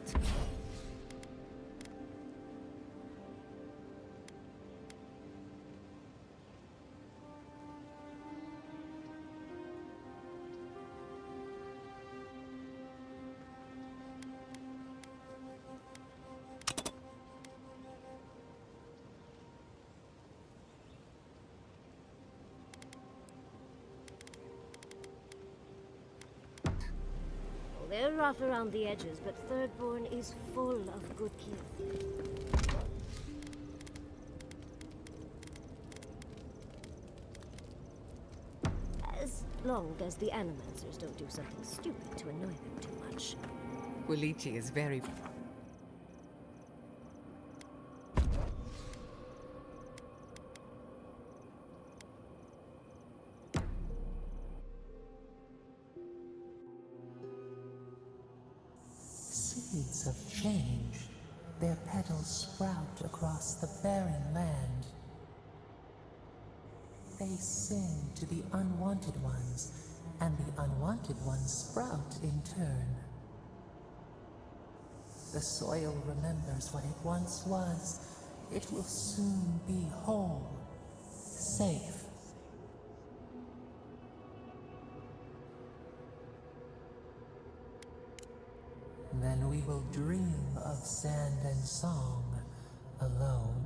they're rough around the edges, but Thirdborn is full of good kids. As long as the animancers don't do something stupid to annoy them too much. Ulichi is very... Seeds of change, their petals sprout across the barren land. They sing to the unwanted ones, and the unwanted ones sprout in turn. The soil remembers what it once was. It will soon be whole, safe. Then we will dream of sand and song alone.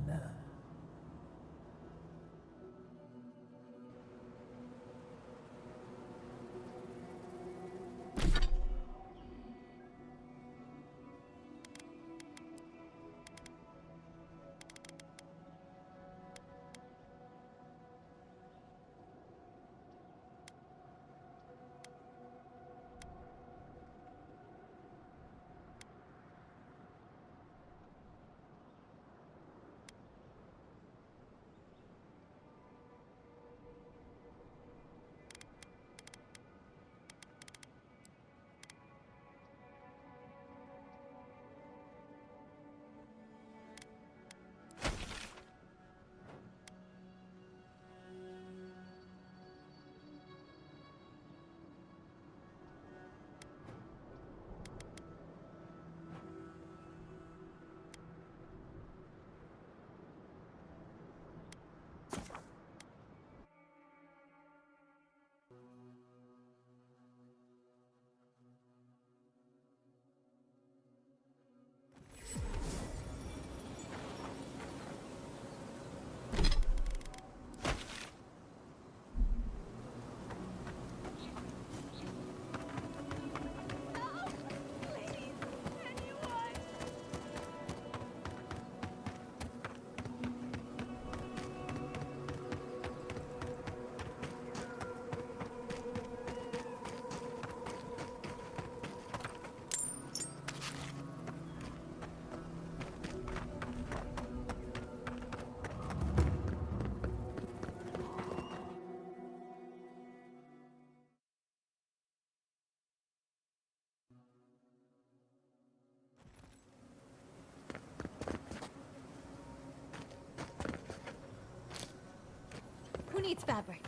Who needs fabric?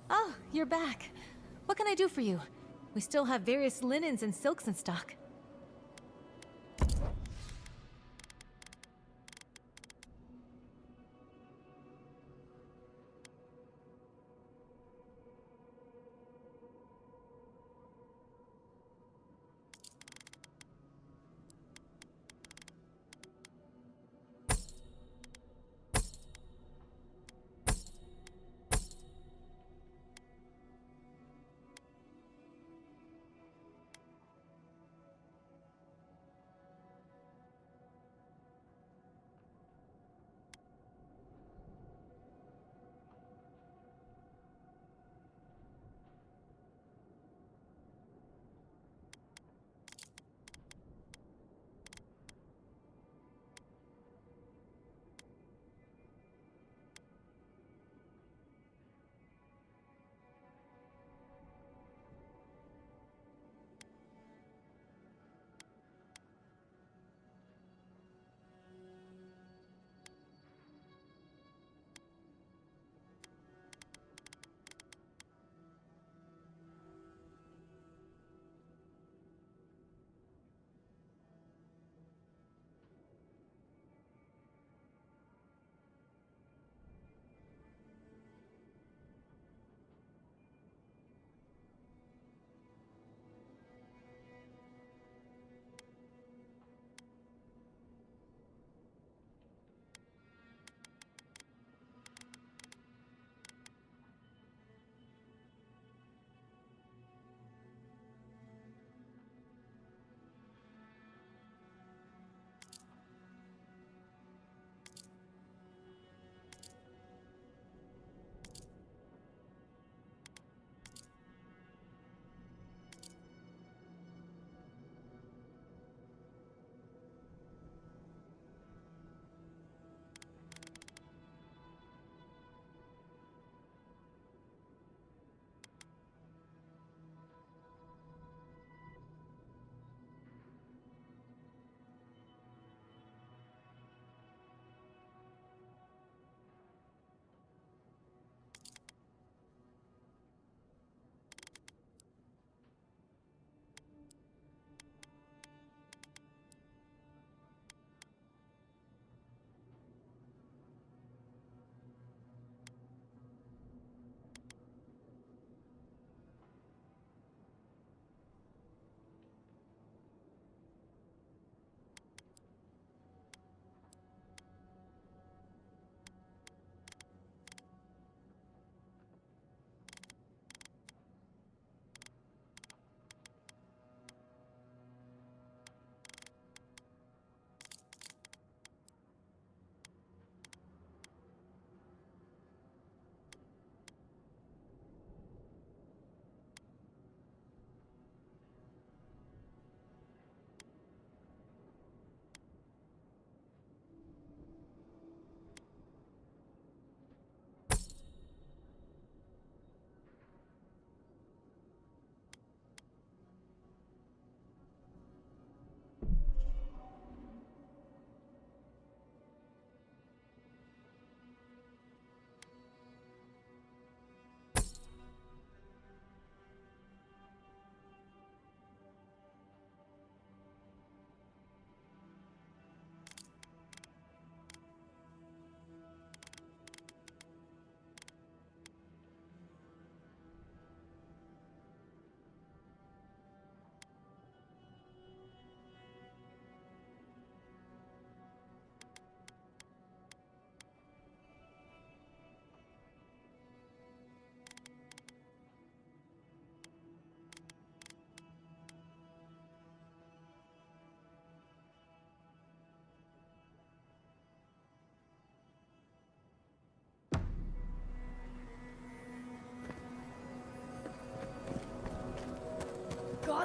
Oh, you're back. What can I do for you? We still have various linens and silks in stock.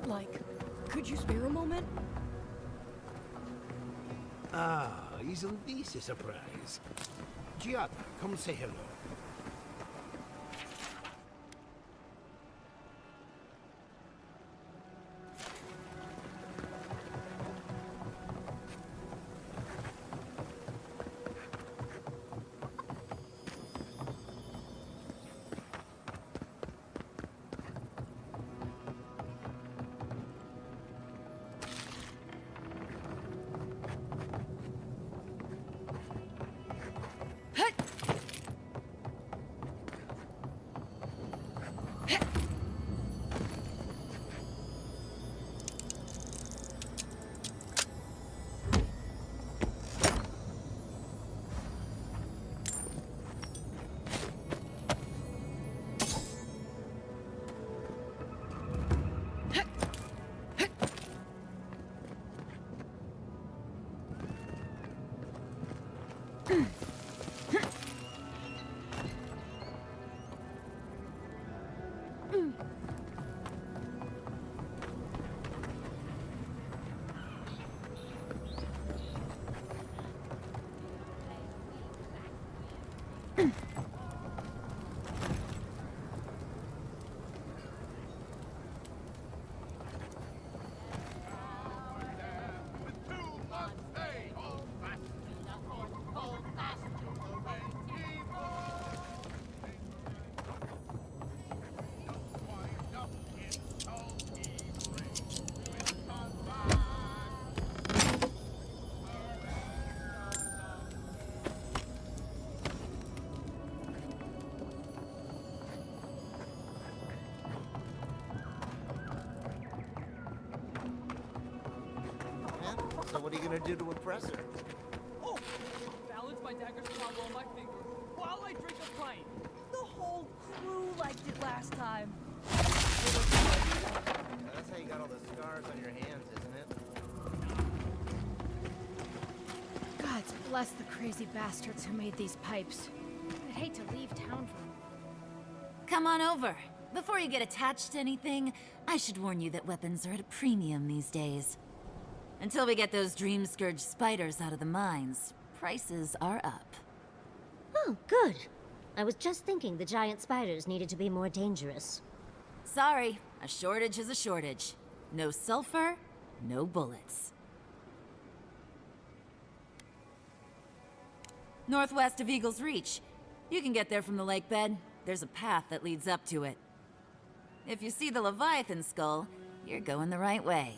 that like? Could you spare a moment? Ah, isn't this a surprise? Giada, come say hello. So what are you gonna do to impress her? Oh! Balance my dagger's combo on my finger while I drink a pint. The whole crew liked it last time. That's how you got all the scars on your hands, isn't it? God bless the crazy bastards who made these pipes. I'd hate to leave town for them. Come on over. Before you get attached to anything, I should warn you that weapons are at a premium these days. Until we get those dream scourge spiders out of the mines, prices are up. Oh, good. I was just thinking the giant spiders needed to be more dangerous. Sorry, a shortage is a shortage. No sulfur, no bullets. Northwest of Eagle's Reach. You can get there from the lake bed. There's a path that leads up to it. If you see the Leviathan skull, you're going the right way.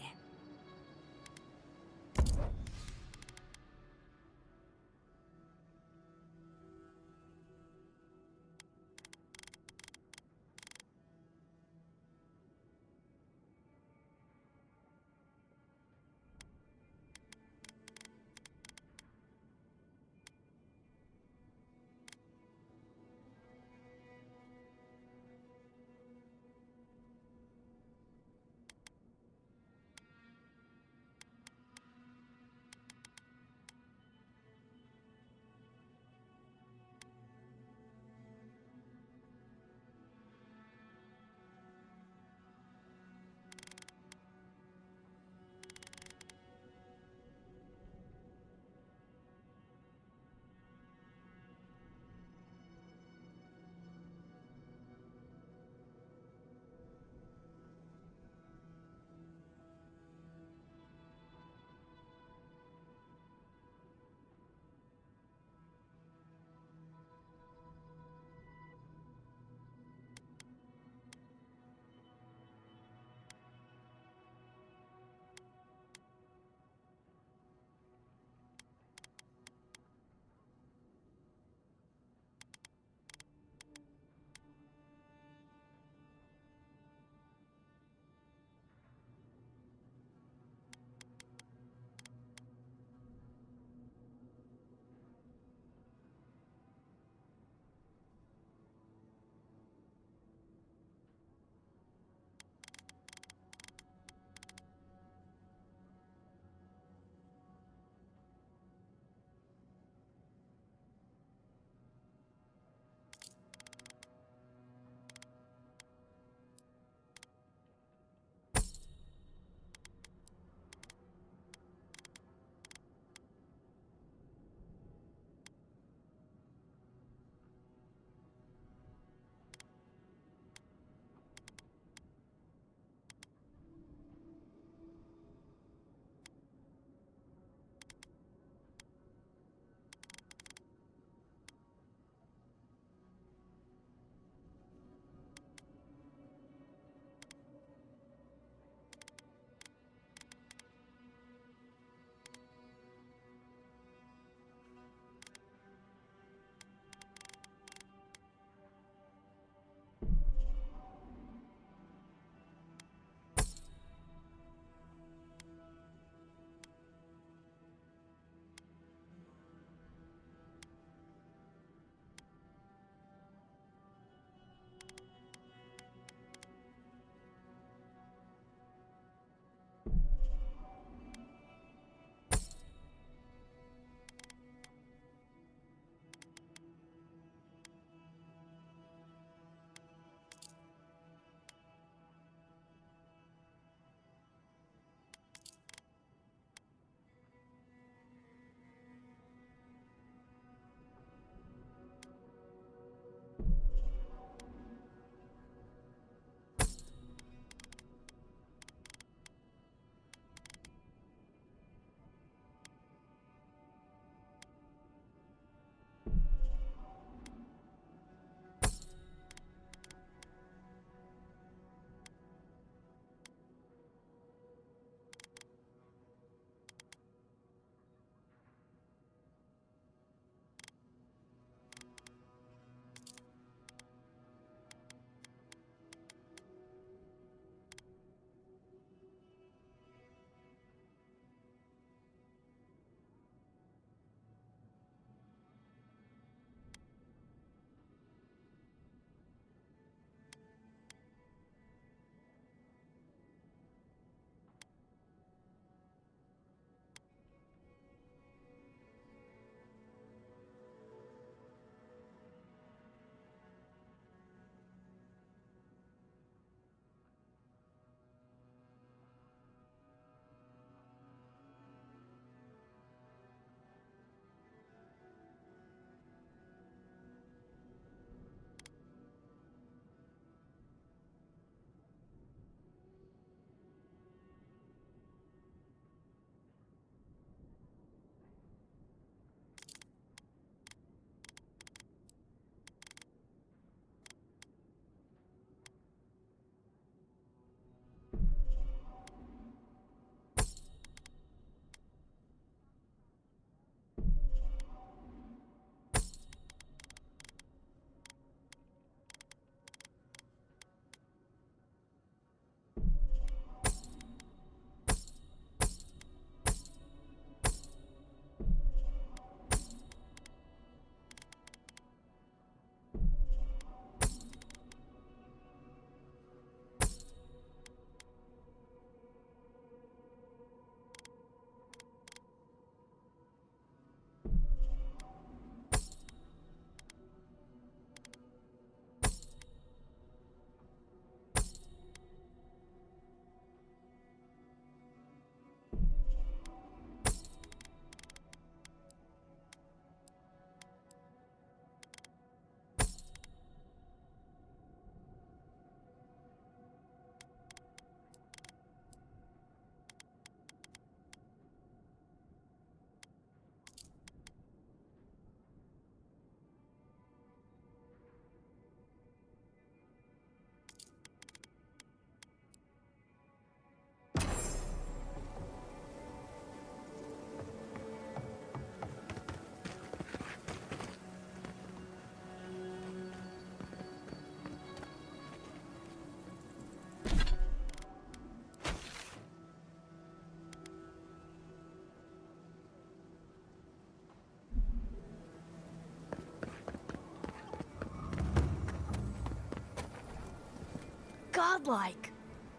godlike.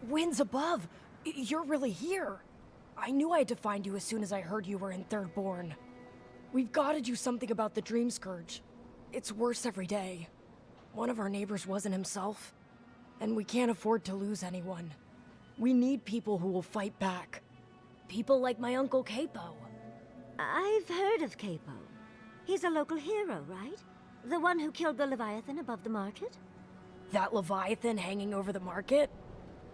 Winds above. You're really here. I knew I had to find you as soon as I heard you were in Thirdborn. We've got to do something about the Dream Scourge. It's worse every day. One of our neighbors wasn't himself, and we can't afford to lose anyone. We need people who will fight back. People like my Uncle Capo. I've heard of Capo. He's a local hero, right? The one who killed the Leviathan above the market? That Leviathan hanging over the market?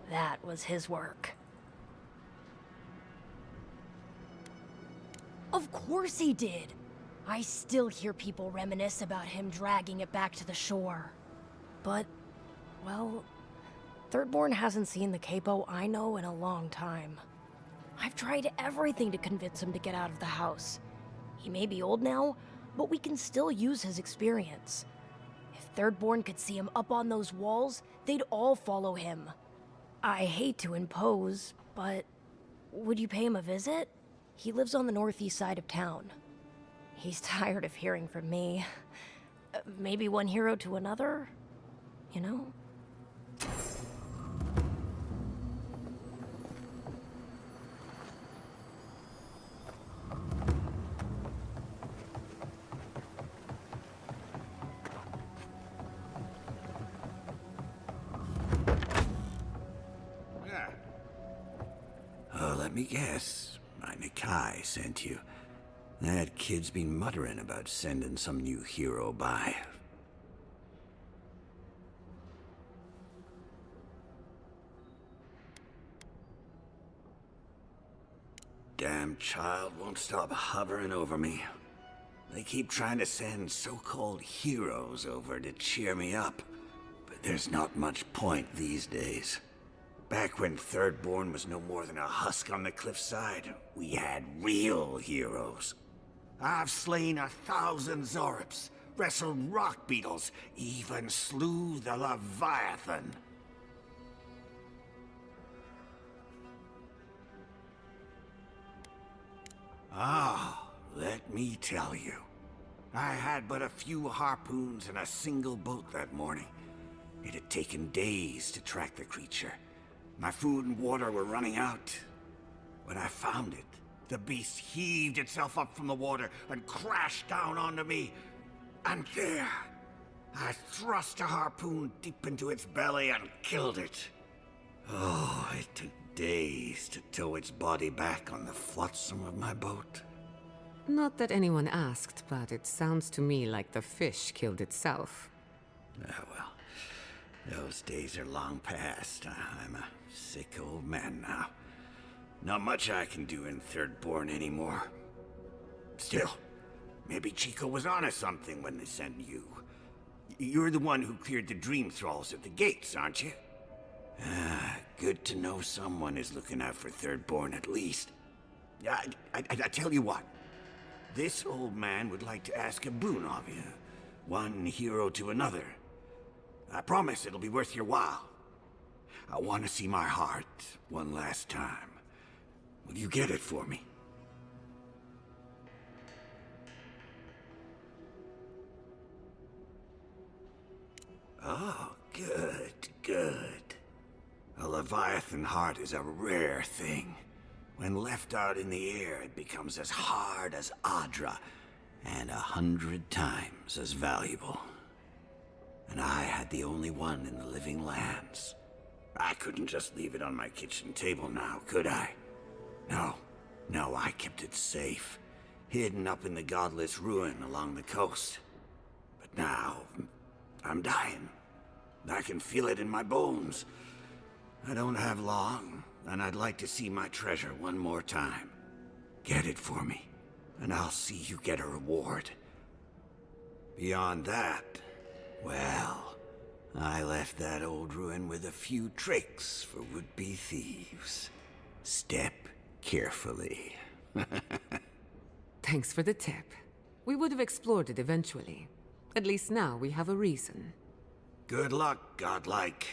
That was his work. Of course he did! I still hear people reminisce about him dragging it back to the shore. But, well, Thirdborn hasn't seen the Capo I know in a long time. I've tried everything to convince him to get out of the house. He may be old now, but we can still use his experience. If Thirdborn could see him up on those walls, they'd all follow him. I hate to impose, but would you pay him a visit? He lives on the northeast side of town. He's tired of hearing from me. Maybe one hero to another, you know? Oh, let me guess. My Nikai sent you. That kid's been muttering about sending some new hero by. Damn child won't stop hovering over me. They keep trying to send so-called heroes over to cheer me up, but there's not much point these days. Back when Thirdborn was no more than a husk on the cliffside, we had real heroes. I've slain 1,000 Zorips, wrestled rock beetles, even slew the Leviathan. Ah, let me tell you. I had but a few harpoons and a single boat that morning. It had taken days to track the creature. My food and water were running out. When I found it, the beast heaved itself up from the water and crashed down onto me. And there, I thrust a harpoon deep into its belly and killed it. Oh, it took days to tow its body back on the flotsam of my boat. Not that anyone asked, but it sounds to me like the fish killed itself. Ah, well, those days are long past. I'm a sick old man now. Not much I can do in Thirdborn anymore. Still, maybe Chico was onto something when they sent you. You're the one who cleared the dream thralls at the gates, aren't you? Ah, good to know someone is looking out for Thirdborn at least. I tell you what. This old man would like to ask a boon of you. One hero to another. I promise it'll be worth your while. I want to see my heart one last time. Will you get it for me? Oh, good, good. A Leviathan heart is a rare thing. When left out in the air, it becomes as hard as Adra, and 100 times as valuable. And I had the only one in the living lands. I couldn't just leave it on my kitchen table now, could I? No, I kept it safe, hidden up in the godless ruin along the coast. But now, I'm dying. I can feel it in my bones. I don't have long, and I'd like to see my treasure one more time. Get it for me, and I'll see you get a reward. Beyond that, well, I left that old ruin with a few tricks for would-be thieves. Step carefully. Thanks for the tip. We would have explored it eventually. At least now we have a reason. Good luck, godlike.